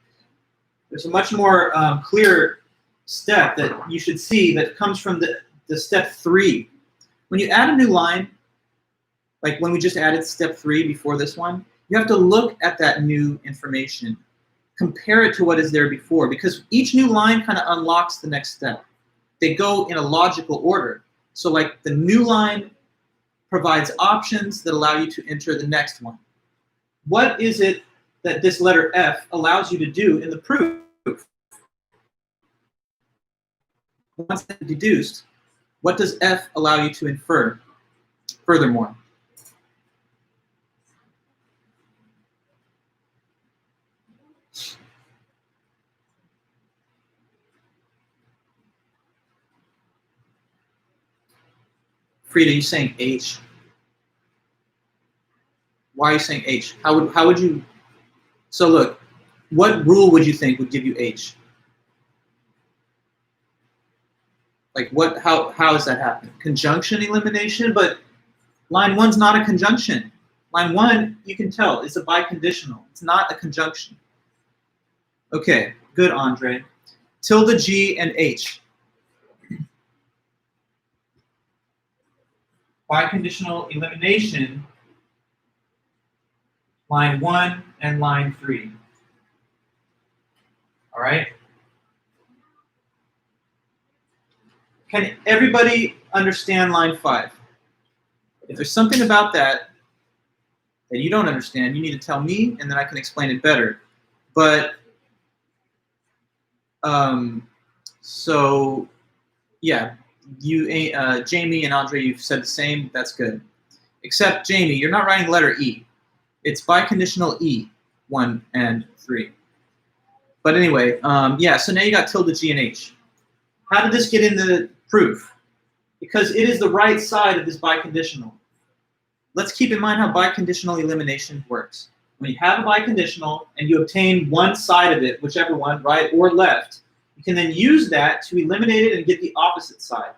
There's a much more clear step that you should see that comes from the step 3. When you add a new line, like when we just added step 3 before this one, you have to look at that new information, compare it to what is there before, because each new line kind of unlocks the next step. They go in a logical order. So like the new line provides options that allow you to enter the next one. What is it that this letter F allows you to do in the proof? Once it's deduced, what does F allow you to infer furthermore? Frida, you saying H? Why are you saying H? How would you? So look, what rule would you think would give you H? Like what? How does that happen? Conjunction elimination, but line 1's not a conjunction. Line 1, you can tell, is a biconditional. It's not a conjunction. Okay, good, Andre. Tilde G and H. Biconditional elimination, line 1 and line 3. All right? Can everybody understand line 5? If there's something about that that you don't understand, you need to tell me, and then I can explain it better. But, so, yeah. You, Jamie and Andre, you've said the same. That's good. Except, Jamie, you're not writing letter E. It's biconditional E, 1 and 3. But anyway, yeah, so now you got tilde G and H. How did this get in the proof? Because it is the right side of this biconditional. Let's keep in mind how biconditional elimination works. When you have a biconditional and you obtain one side of it, whichever one, right or left, you can then use that to eliminate it and get the opposite side.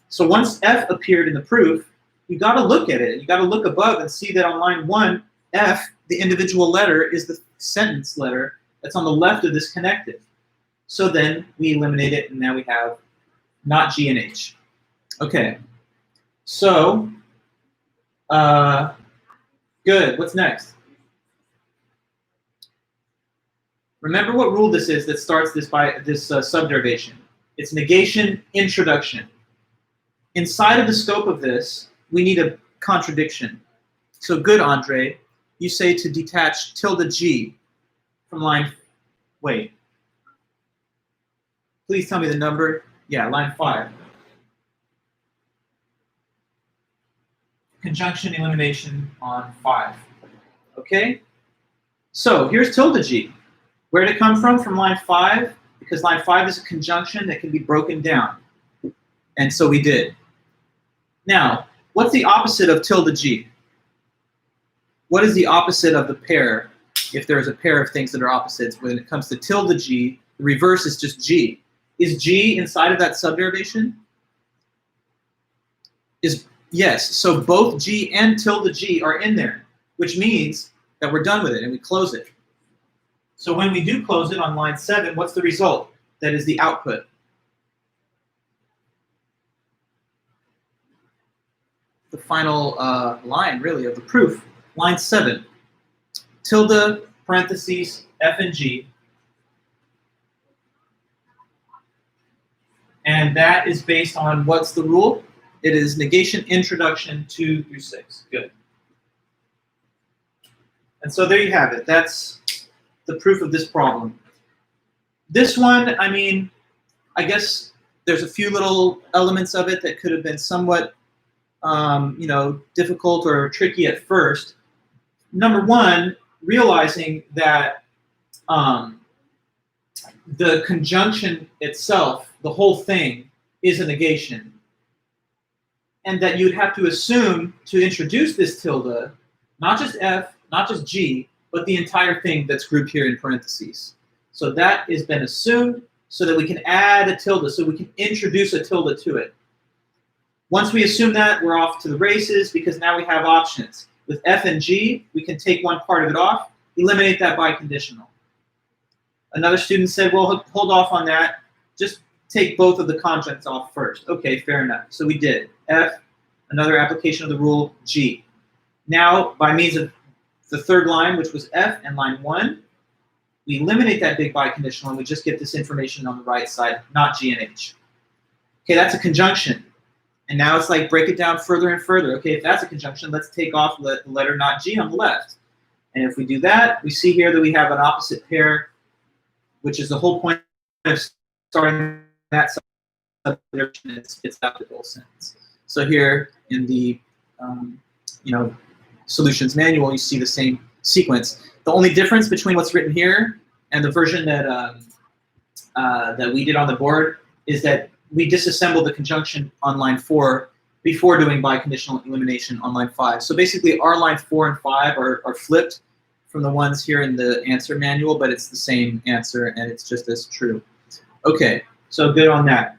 So once F appeared in the proof, you got to look at it. You got to look above and see that on line 1, F, the individual letter, is the sentence letter that's on the left of this connective. So then we eliminate it, and now we have not G and H. Okay, so Good. What's next? Remember what rule this is that starts this subderivation. It's negation introduction. Inside of the scope of this, we need a contradiction. So good, Andre. You say to detach tilde G from line, wait. Please tell me the number. Yeah, line 5. Conjunction elimination on 5. Okay? So here's tilde G. Where did it come from? From line 5, because line 5 is a conjunction that can be broken down. And so we did. Now, what's the opposite of tilde G? What is the opposite of the pair, if there's a pair of things that are opposites? When it comes to tilde G, the reverse is just G. Is G inside of that subderivation? Yes, so both G and tilde G are in there, which means that we're done with it and we close it. So when we do close it on line 7, what's the result? That is the output. The final line, really, of the proof. Line 7, tilde, parentheses, F and G. And that is based on what's the rule? It is negation introduction 2 through 6. Good. And so there you have it. That's the proof of this problem. This one, I mean, I guess there's a few little elements of it that could have been somewhat, you know, difficult or tricky at first. Number one, realizing that the conjunction itself, the whole thing, is a negation. And that you'd have to assume to introduce this tilde, not just F, not just G, but the entire thing that's grouped here in parentheses. So that has been assumed so that we can add a tilde, so we can introduce a tilde to it. Once we assume that, we're off to the races because now we have options. With F and G, we can take one part of it off, eliminate that biconditional. Another student said, well, hold off on that. Just take both of the conjuncts off first. Okay, fair enough. So we did. F, another application of the rule, G. Now, by means of the third line, which was F and line 1, we eliminate that big biconditional and we just get this information on the right side, not G and H. Okay, that's a conjunction. And now it's like break it down further and further. Okay, if that's a conjunction, let's take off the letter not G on the left. And if we do that, we see here that we have an opposite pair, which is the whole point of starting that subdivision. It's out the whole sentence. So here in the you know, solutions manual, you see the same sequence. The only difference between what's written here and the version that that we did on the board is that we disassembled the conjunction on line 4 before doing biconditional elimination on line 5. So basically, our line 4 and 5 are flipped from the ones here in the answer manual, but it's the same answer and it's just as true. Okay, so good on that.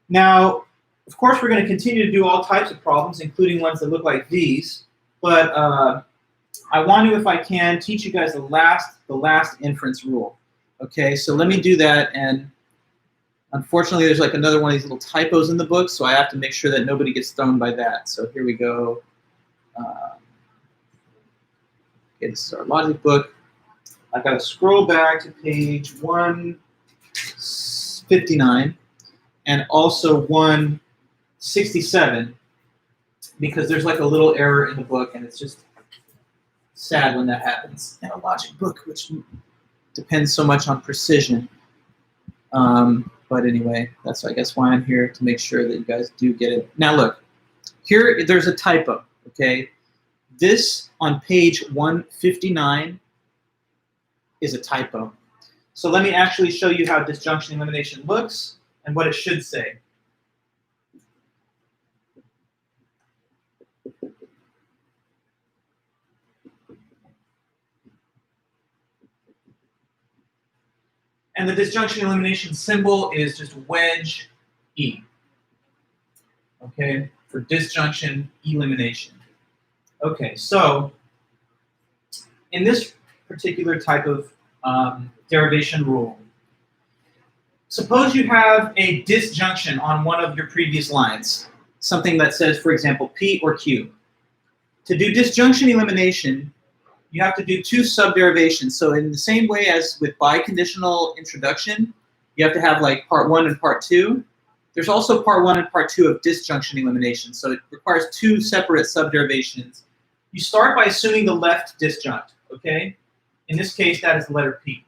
Now, of course, we're going to continue to do all types of problems, including ones that look like these. But I want to, if I can, teach you guys the last inference rule. Okay, so let me do that. And unfortunately, there's like another one of these little typos in the book, so I have to make sure that nobody gets thrown by that. So here we go. Okay, this is our logic book. I've got to scroll back to page 159 and also 167 because there's like a little error in the book, and it's just sad when that happens in a logic book, which depends so much on precision. But anyway, that's, I guess, why I'm here, to make sure that you guys do get it. Now look, here there's a typo, okay? This on page 159 is a typo. So let me actually show you how disjunction elimination looks and what it should say. And the disjunction elimination symbol is just wedge E, okay, for disjunction elimination. Okay, so in this particular type of derivation rule, suppose you have a disjunction on one of your previous lines, something that says, for example, P or Q. To do disjunction elimination, you have to do two subderivations. So in the same way as with biconditional introduction, you have to have like part 1 and part 2. There's also part 1 and part 2 of disjunction elimination. So it requires two separate subderivations. You start by assuming the left disjunct, okay? In this case, that is the letter P.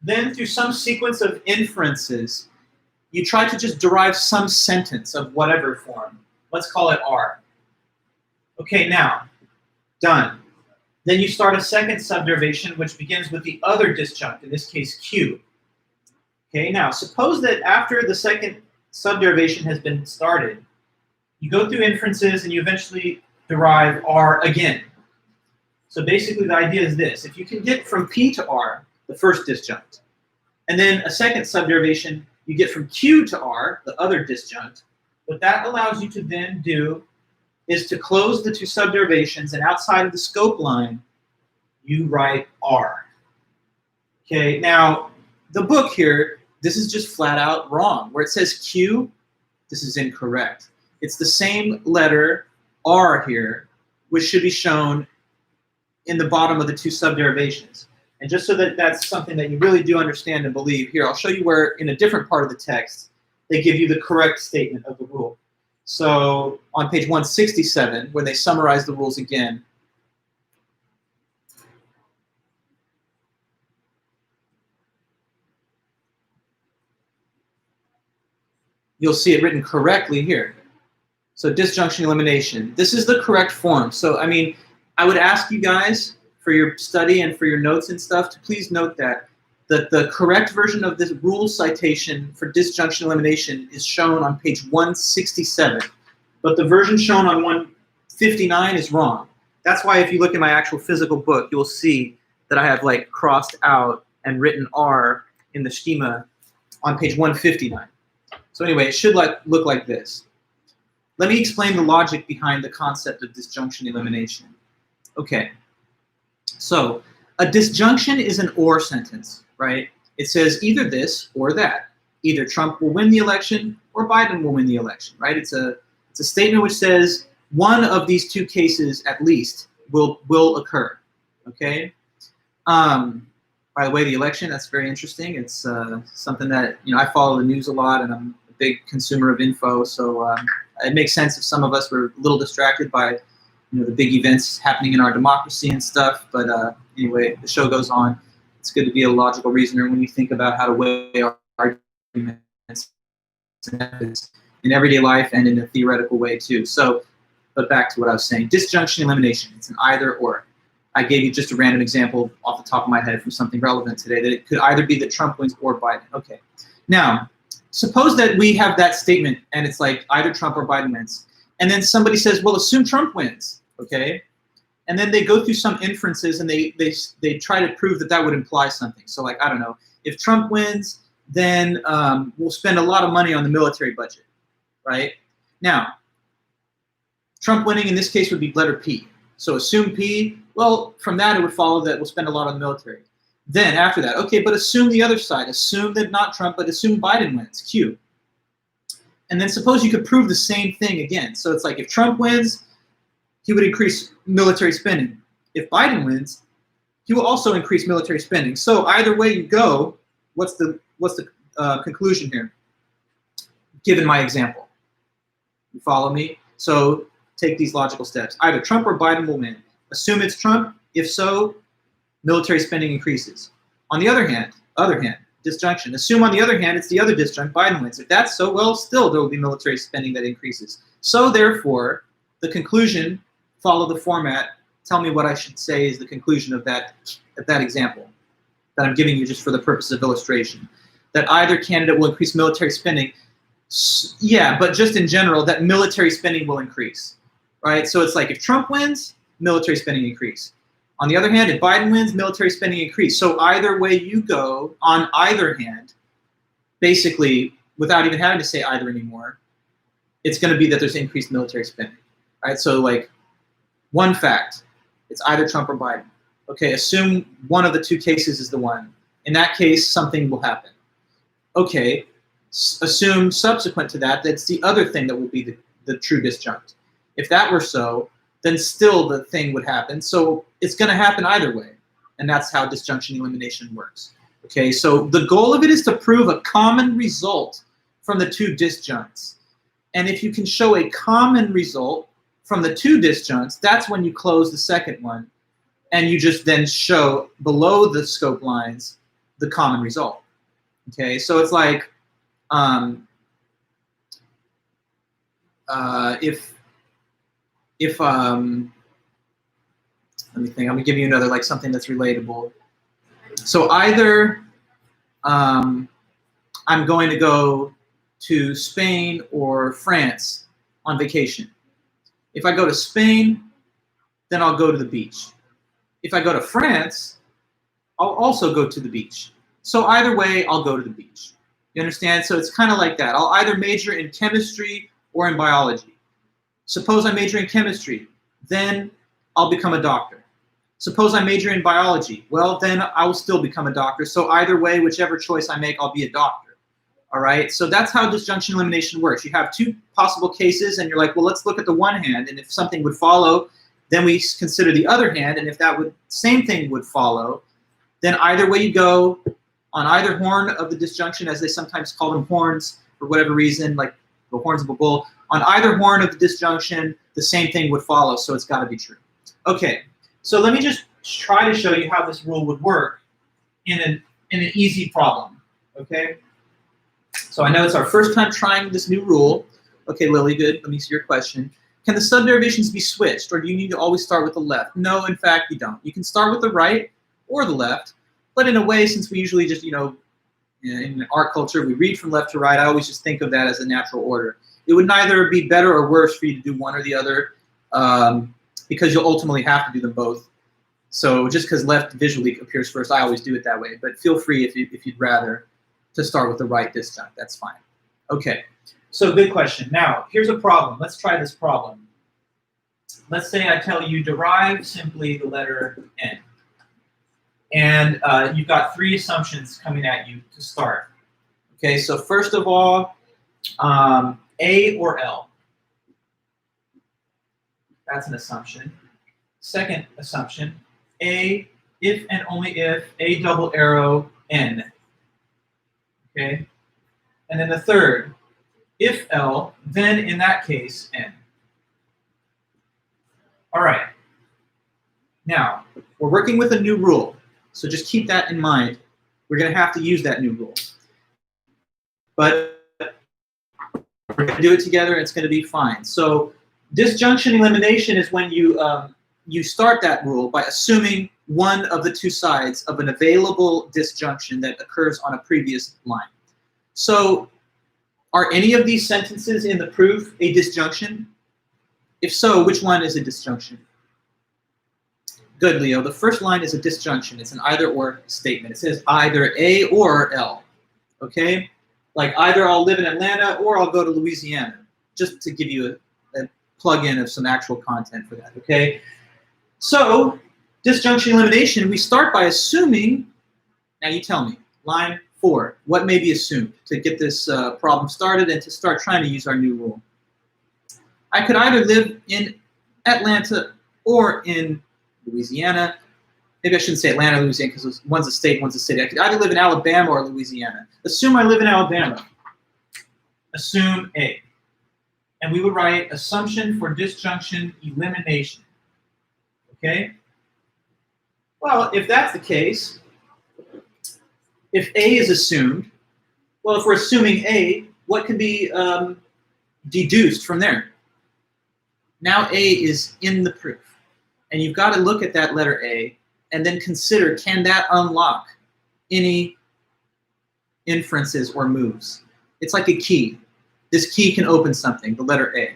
Then through some sequence of inferences, you try to just derive some sentence of whatever form. Let's call it R. Okay, now, done. Then you start a second subderivation, which begins with the other disjunct, in this case, Q. Okay, now, suppose that after the second subderivation has been started, you go through inferences and you eventually derive R again. So basically, the idea is this. If you can get from P to R, the first disjunct, and then a second subderivation, you get from Q to R, the other disjunct, what that allows you to then do is to close the two subderivations, and outside of the scope line, you write R. Okay, now, the book here, this is just flat out wrong. Where it says Q, this is incorrect. It's the same letter, R here, which should be shown in the bottom of the two subderivations. And just so that that's something that you really do understand and believe, here, I'll show you where, in a different part of the text, they give you the correct statement of the rule. So on page 167, when they summarize the rules again, you'll see it written correctly here. So disjunction elimination. This is the correct form. So, I mean, I would ask you guys for your study and for your notes and stuff to please note that the correct version of this rule citation for disjunction elimination is shown on page 167. But the version shown on 159 is wrong. That's why if you look at my actual physical book, you'll see that I have like crossed out and written R in the schema on page 159. So anyway, it should look like this. Let me explain the logic behind the concept of disjunction elimination. Okay, so a disjunction is an or sentence, right? It says either this or that. Either Trump will win the election or Biden will win the election, right? It's a statement which says one of these two cases at least will occur, okay? By the way, the election, that's very interesting. It's something that, you know, I follow the news a lot and I'm a big consumer of info, so it makes sense if some of us were a little distracted by, you know, the big events happening in our democracy and stuff, but anyway, the show goes on. It's good to be a logical reasoner when you think about how to weigh our arguments in everyday life and in a theoretical way too. So, but back to what I was saying. Disjunction elimination, it's an either or. I gave you just a random example off the top of my head from something relevant today, that it could either be that Trump wins or Biden. Okay. Now, suppose that we have that statement and it's like either Trump or Biden wins. And then somebody says, well, assume Trump wins, okay? And then they go through some inferences and they try to prove that that would imply something. So like, I don't know, if Trump wins, then we'll spend a lot of money on the military budget, right? Now, Trump winning in this case would be letter P. So assume P, well, from that it would follow that we'll spend a lot on the military. Then after that, okay, but assume the other side. Assume that not Trump, but assume Biden wins, Q. And then suppose you could prove the same thing again. So it's like if Trump wins, he would increase military spending. If Biden wins, he will also increase military spending. So either way you go, what's the conclusion here? Given my example, you follow me? So take these logical steps. Either Trump or Biden will win. Assume it's Trump. If so, military spending increases. On the other hand, disjunction. Assume on the other hand it's the other disjunct, Biden wins. If that's so, well, still there will be military spending that increases. So therefore, the conclusion, follow the format, tell me what I should say is the conclusion of that example that I'm giving you just for the purpose of illustration. That either candidate will increase military spending. Yeah, but just in general, that military spending will increase, right? So it's like if Trump wins, military spending increase. On the other hand, if Biden wins, military spending increase. So either way you go, on either hand, basically, without even having to say either anymore, it's going to be that there's increased military spending, right? So like, one fact, it's either Trump or Biden. Okay, assume one of the two cases is the one. In that case, something will happen. Okay, assume subsequent to that, that's the other thing that will be the true disjunct. If that were so, then still the thing would happen. So it's going to happen either way. And that's how disjunction elimination works. Okay, so the goal of it is to prove a common result from the two disjuncts. And if you can show a common result from the two disjuncts, that's when you close the second one. And you just then show below the scope lines the common result. Okay, so it's like if let me think, I'm gonna give you another, like something that's relatable. So either I'm going to go to Spain or France on vacation. If I go to Spain, then I'll go to the beach. If I go to France, I'll also go to the beach. So either way, I'll go to the beach. You understand? So it's kind of like that. I'll either major in chemistry or in biology. Suppose I major in chemistry, then I'll become a doctor. Suppose I major in biology, well, then I will still become a doctor. So either way, whichever choice I make, I'll be a doctor. All right, so that's how disjunction elimination works. You have two possible cases, and you're like, well, let's look at the one hand, and if something would follow, then we consider the other hand, and if that would, same thing would follow, then either way you go, on either horn of the disjunction, as they sometimes call them horns, for whatever reason, like the horns of a bull, on either horn of the disjunction, the same thing would follow, so it's got to be true. Okay, so let me just try to show you how this rule would work in an easy problem, okay? So I know it's our first time trying this new rule. Okay, Lily, good. Let me see your question. Can the subderivations be switched, or do you need to always start with the left? No, in fact, you don't. You can start with the right or the left, but in a way, since we usually just, in our culture, we read from left to right, I always just think of that as a natural order. It would neither be better or worse for you to do one or the other, because you'll ultimately have to do them both. So just because left visually appears first, I always do it that way. But feel free if you'd rather to start with the right disjunct. That's fine. Okay, so good question. Now, here's a problem. Let's try this problem. Let's say I tell you derive simply the letter N. And you've got three assumptions coming at you to start. Okay, so first of all, A or L. That's an assumption. Second assumption, A, if and only if, A double arrow N. Okay? And then the third, if L, then in that case, N. All right. Now, we're working with a new rule, so just keep that in mind. We're going to have to use that new rule. But we're going to do it together, and it's going to be fine. So disjunction elimination is when you you start that rule by assuming one of the two sides of an available disjunction that occurs on a previous line. So are any of these sentences in the proof a disjunction? If so, which one is a disjunction? Good, Leo. The first line is a disjunction. It's an either-or statement. It says either A or L. Okay? Like either I'll live in Atlanta or I'll go to Louisiana, just to give you a plug-in of some actual content for that. Okay? So, disjunction elimination, we start by assuming, now you tell me, line 4, what may be assumed to get this problem started and to start trying to use our new rule? I could either live in Atlanta or in Louisiana. Maybe I shouldn't say Atlanta or Louisiana because one's a state, one's a city. I could either live in Alabama or Louisiana. Assume I live in Alabama. Assume A. And we would write assumption for disjunction elimination. Okay? Well, if that's the case, if A is assumed, well, if we're assuming A, what can be deduced from there? Now A is in the proof. And you've got to look at that letter A and then consider, can that unlock any inferences or moves? It's like a key. This key can open something, the letter A.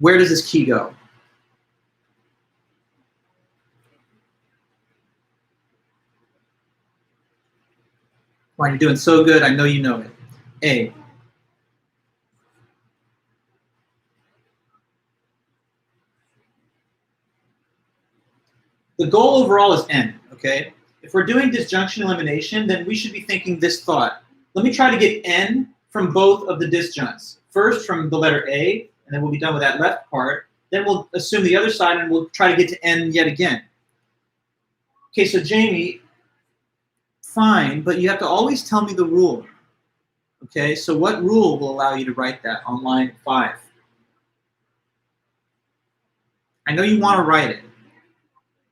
Where does this key go? Why, you're doing so good, I know you know it. A. The goal overall is N, okay? If we're doing disjunction elimination, then we should be thinking this thought. Let me try to get N from both of the disjuncts. First from the letter A, and then we'll be done with that left part. Then we'll assume the other side, and we'll try to get to n yet again. Okay, so Jamie, fine, but you have to always tell me the rule. Okay, so what rule will allow you to write that on line 5? I know you want to write it,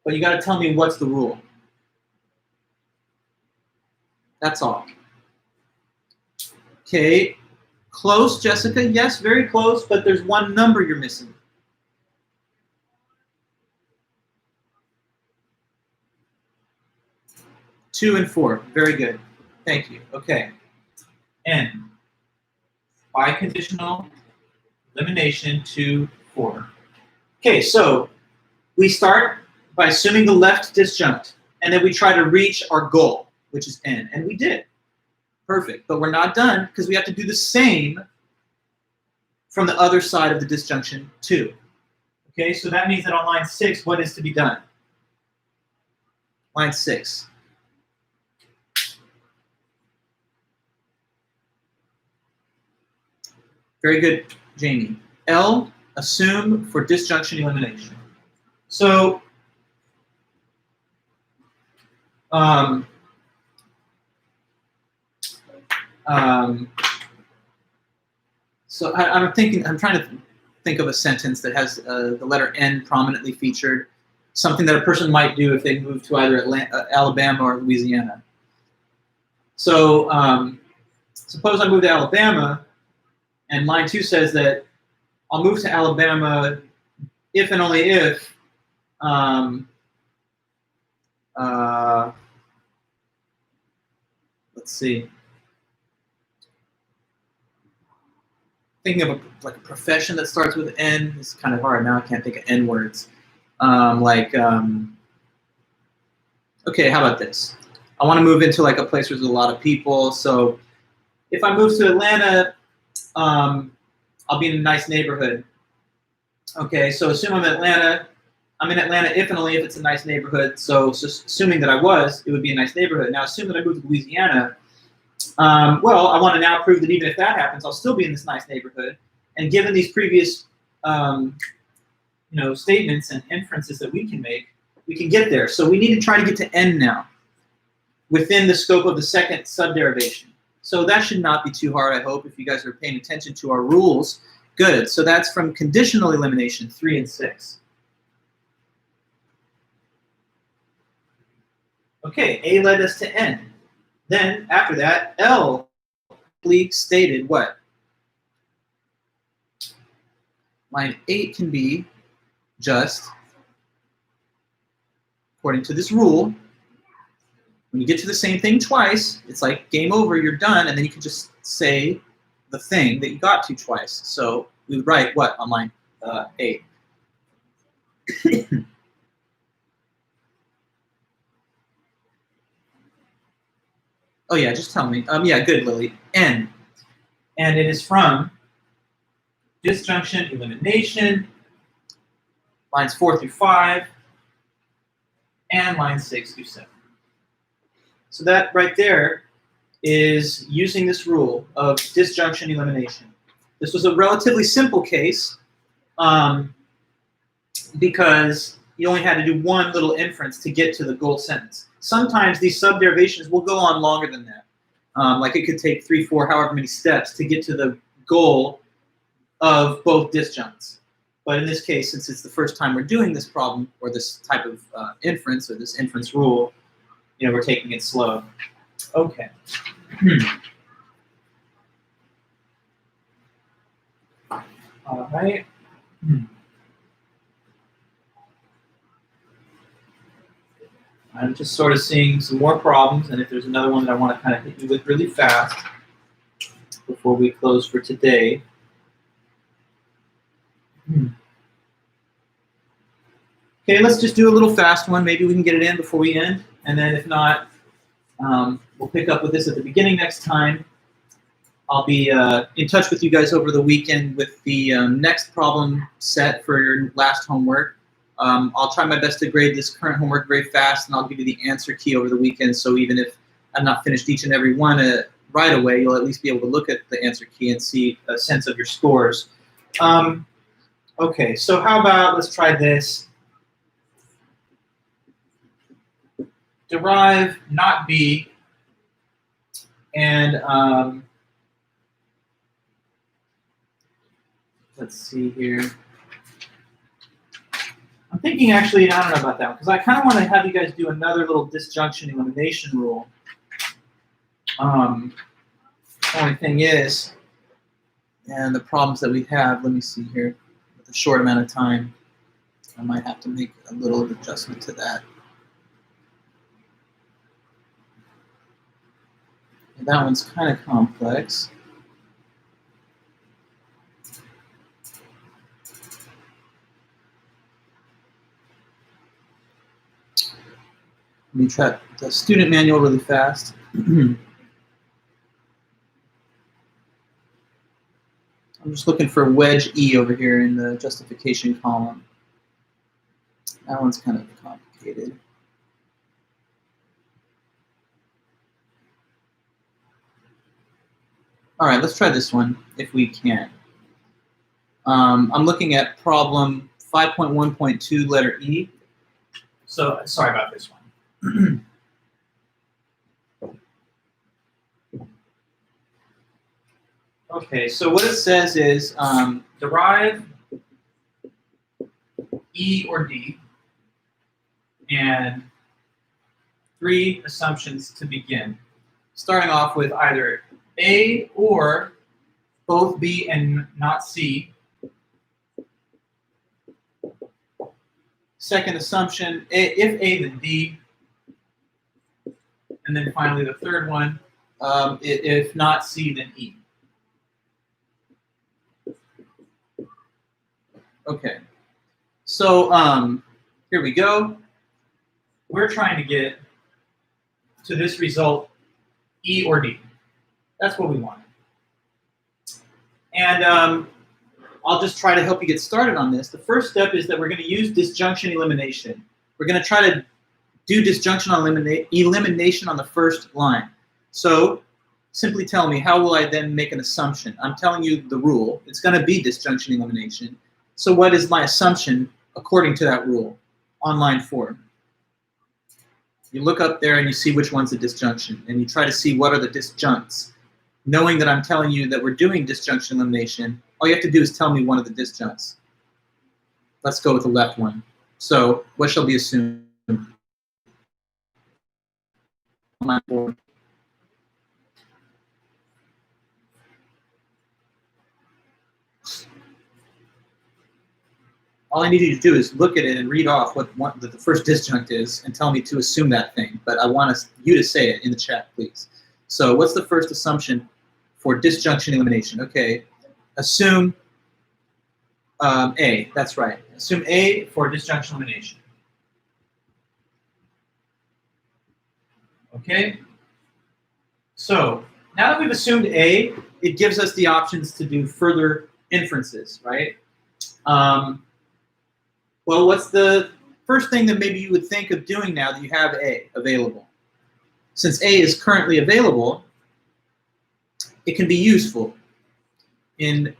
but you got to tell me what's the rule. That's all. Okay, close, Jessica. Yes, very close, but there's one number you're missing. 2 and 4. Very good. Thank you. Okay. N. Biconditional elimination 2, 4. Okay, so we start by assuming the left disjunct, and then we try to reach our goal, which is N, and we did. Perfect. But we're not done because we have to do the same from the other side of the disjunction 2. Okay, so that means that on line 6, what is to be done? Line 6. Very good, Jamie. L, assume for disjunction elimination. So, I'm trying to think of a sentence that has the letter N prominently featured, something that a person might do if they move to either Alabama or Louisiana. So, suppose I move to Alabama, and line 2 says that I'll move to Alabama if and only if let's see. Thinking of a profession that starts with N is kind of hard. Now I can't think of N words. Okay, how about this? I want to move into like a place where there's a lot of people. So if I move to Atlanta, I'll be in a nice neighborhood. Okay, so assume I'm in Atlanta. I'm in Atlanta if and only if it's a nice neighborhood. So assuming that I was, it would be a nice neighborhood. Now assume that I moved to Louisiana. Well, I want to now prove that even if that happens, I'll still be in this nice neighborhood. And given these previous, statements and inferences that we can make, we can get there. So we need to try to get to N now, within the scope of the second subderivation. So that should not be too hard, I hope, if you guys are paying attention to our rules. Good. So that's from conditional elimination 3 and 6. Okay, A led us to N. Then, after that, L stated what? Line 8 can be just, according to this rule, when you get to the same thing twice, it's like game over, you're done, and then you can just say the thing that you got to twice. So we would write what on line 8? Oh yeah, just tell me. Yeah, good, Lily. N. And it is from disjunction elimination, lines 4 through 5, and lines 6 through 7. So that right there is using this rule of disjunction elimination. This was a relatively simple case because you only had to do one little inference to get to the goal sentence. Sometimes these subderivations will go on longer than that. Like it could take 3, 4, however many steps to get to the goal of both disjuncts. But in this case, since it's the first time we're doing this problem or this type of inference or this inference rule, we're taking it slow. Okay. All right. I'm just sort of seeing some more problems, and if there's another one that I want to kind of hit you with really fast before we close for today. Okay, let's just do a little fast one. Maybe we can get it in before we end, and then if not, we'll pick up with this at the beginning next time. I'll be in touch with you guys over the weekend with the next problem set for your last homework. I'll try my best to grade this current homework very fast, and I'll give you the answer key over the weekend, so even if I've not finished each and every one right away, you'll at least be able to look at the answer key and see a sense of your scores. Okay, so how about, let's try this. Derive not B, and let's see here. I'm thinking actually, I don't know about that one, because I kind of want to have you guys do another little disjunction elimination rule. Only thing is, and the problems that we have, let me see here, with a short amount of time, I might have to make a little adjustment to that. And that one's kind of complex. Let me try the student manual really fast. I'm just looking for wedge E over here in the justification column. That one's kind of complicated. All right, let's try this one if we can. I'm looking at problem 5.1.2, letter E. So sorry about this one. Okay, so what it says is derive E or D, and 3 assumptions to begin. Starting off with either A or both B and not C. Second assumption, if A, then D. And then finally the third one, if not C, then E. Okay, so here we go. We're trying to get to this result, E or D. That's what we want. And I'll just try to help you get started on this. The first step is that we're going to use disjunction elimination. We're going to try to do disjunction elimination on the first line. So simply tell me, how will I then make an assumption? I'm telling you the rule. It's going to be disjunction elimination. So what is my assumption according to that rule on line 4? You look up there and you see which one's a disjunction, and you try to see what are the disjuncts. Knowing that I'm telling you that we're doing disjunction elimination, all you have to do is tell me one of the disjuncts. Let's go with the left one. So what shall be assumed? On line 4. All I need you to do is look at it and read off what the first disjunct is and tell me to assume that thing. But I want you to say it in the chat, please. So what's the first assumption for disjunction elimination? Okay, assume A. That's right. Assume A for disjunction elimination. Okay. So now that we've assumed A, it gives us the options to do further inferences, right? Well, what's the first thing that maybe you would think of doing now that you have A available? Since A is currently available, it can be useful in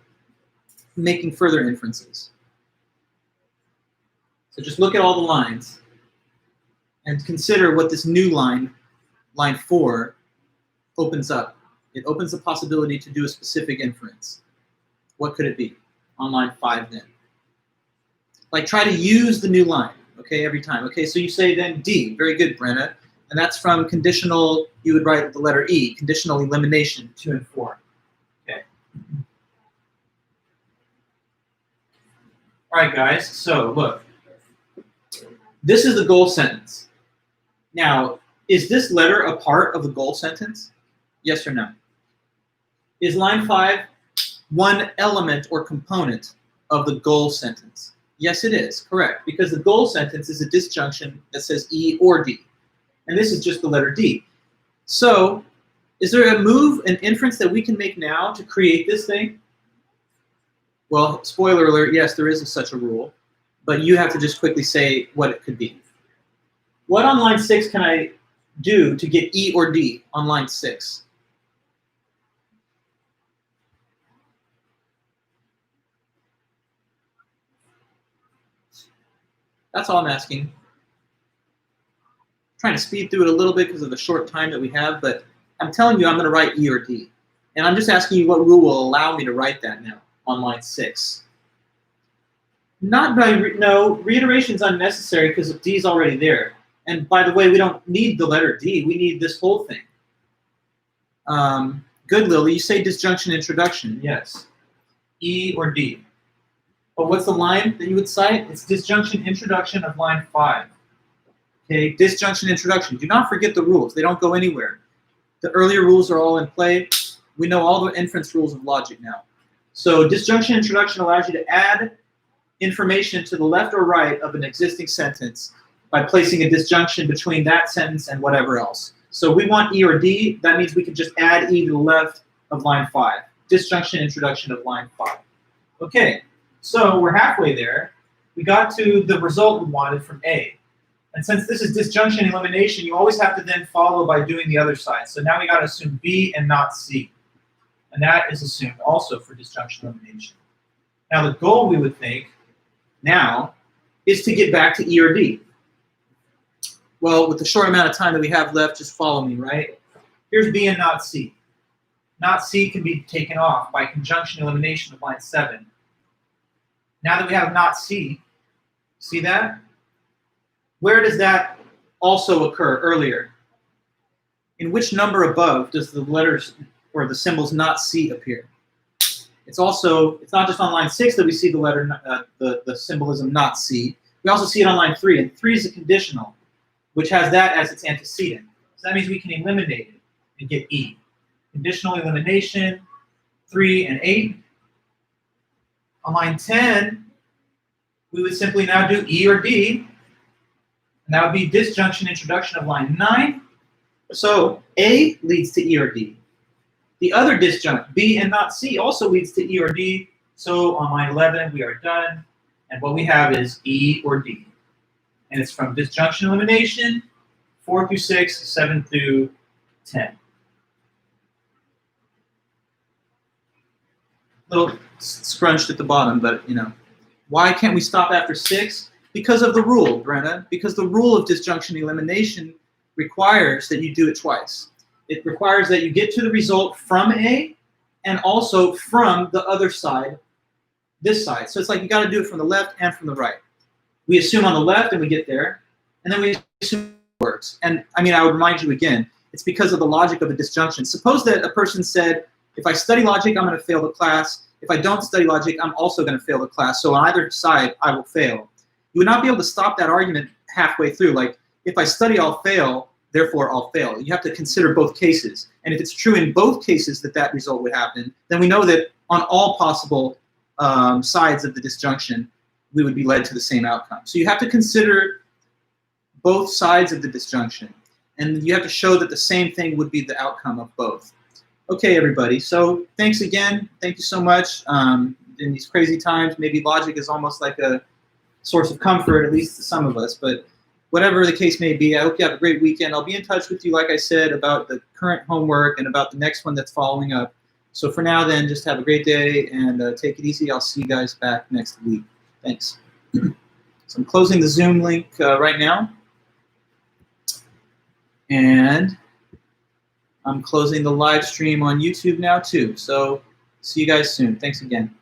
making further inferences. So just look at all the lines and consider what this new line, line 4, opens up. It opens the possibility to do a specific inference. What could it be on line 5 then? Like, try to use the new line, okay, every time. Okay, so you say then D. Very good, Brenna. And that's from conditional, you would write the letter E, conditional elimination, 2 and 4. Okay. All right, guys, so look. This is the goal sentence. Now, is this letter a part of the goal sentence? Yes or no? Is line 5 one element or component of the goal sentence? Yes, it is, correct, because the goal sentence is a disjunction that says E or D. And this is just the letter D. So, is there a move, an inference that we can make now to create this thing? Well, spoiler alert, yes, there is such a rule, but you have to just quickly say what it could be. What on line 6 can I do to get E or D on line 6? That's all I'm asking. Trying to speed through it a little bit because of the short time that we have, but I'm telling you I'm going to write E or D. And I'm just asking you what rule will allow me to write that now on line 6. Not by, no, reiteration is unnecessary because D is already there. And by the way, we don't need the letter D. We need this whole thing. Good, Lily. You say disjunction introduction. Yes. E or D. But what's the line that you would cite? It's disjunction introduction of line 5. Okay, disjunction introduction. Do not forget the rules. They don't go anywhere. The earlier rules are all in play. We know all the inference rules of logic now. So disjunction introduction allows you to add information to the left or right of an existing sentence by placing a disjunction between that sentence and whatever else. So we want E or D. That means we can just add E to the left of line 5. Disjunction introduction of line 5. Okay, so we're halfway there. We got to the result we wanted from A. And since this is disjunction elimination, you always have to then follow by doing the other side. So now we got to assume B and not C. And that is assumed also for disjunction elimination. Now the goal, we would think, now, is to get back to E or D. Well, with the short amount of time that we have left, just follow me, right? Here's B and not C. Not C can be taken off by conjunction elimination of line 7. Now that we have not C, see that? Where does that also occur earlier? In which number above does the letters or the symbols not C appear? It's not just on line 6 that we see the letter, the symbolism not C. We also see it on line 3, and 3 is a conditional, which has that as its antecedent. So that means we can eliminate it and get E. Conditional elimination, 3 and 8. On line 10, we would simply now do E or D, and that would be disjunction introduction of line 9. So A leads to E or D. The other disjunct, B and not C, also leads to E or D. So on line 11, we are done. And what we have is E or D. And it's from disjunction elimination, 4 through 6, 7 through 10. Little scrunched at the bottom, but you know. Why can't we stop after 6? Because of the rule, Brenna. Because the rule of disjunction elimination requires that you do it twice. It requires that you get to the result from A and also from the other side, this side. So it's like you got to do it from the left and from the right. We assume on the left and we get there, and then we assume it works. And I mean, I would remind you again, it's because of the logic of a disjunction. Suppose that a person said, if I study logic, I'm going to fail the class. If I don't study logic, I'm also going to fail the class. So on either side, I will fail. You would not be able to stop that argument halfway through. Like, if I study, I'll fail. Therefore, I'll fail. You have to consider both cases. And if it's true in both cases that that result would happen, then we know that on all possible sides of the disjunction, we would be led to the same outcome. So you have to consider both sides of the disjunction. And you have to show that the same thing would be the outcome of both. Okay, everybody. So thanks again. Thank you so much. In these crazy times, maybe logic is almost like a source of comfort, at least to some of us. But whatever the case may be, I hope you have a great weekend. I'll be in touch with you, like I said, about the current homework and about the next one that's following up. So for now then, just have a great day and take it easy. I'll see you guys back next week. Thanks. So I'm closing the Zoom link right now. And I'm closing the live stream on YouTube now too. So see you guys soon. Thanks again.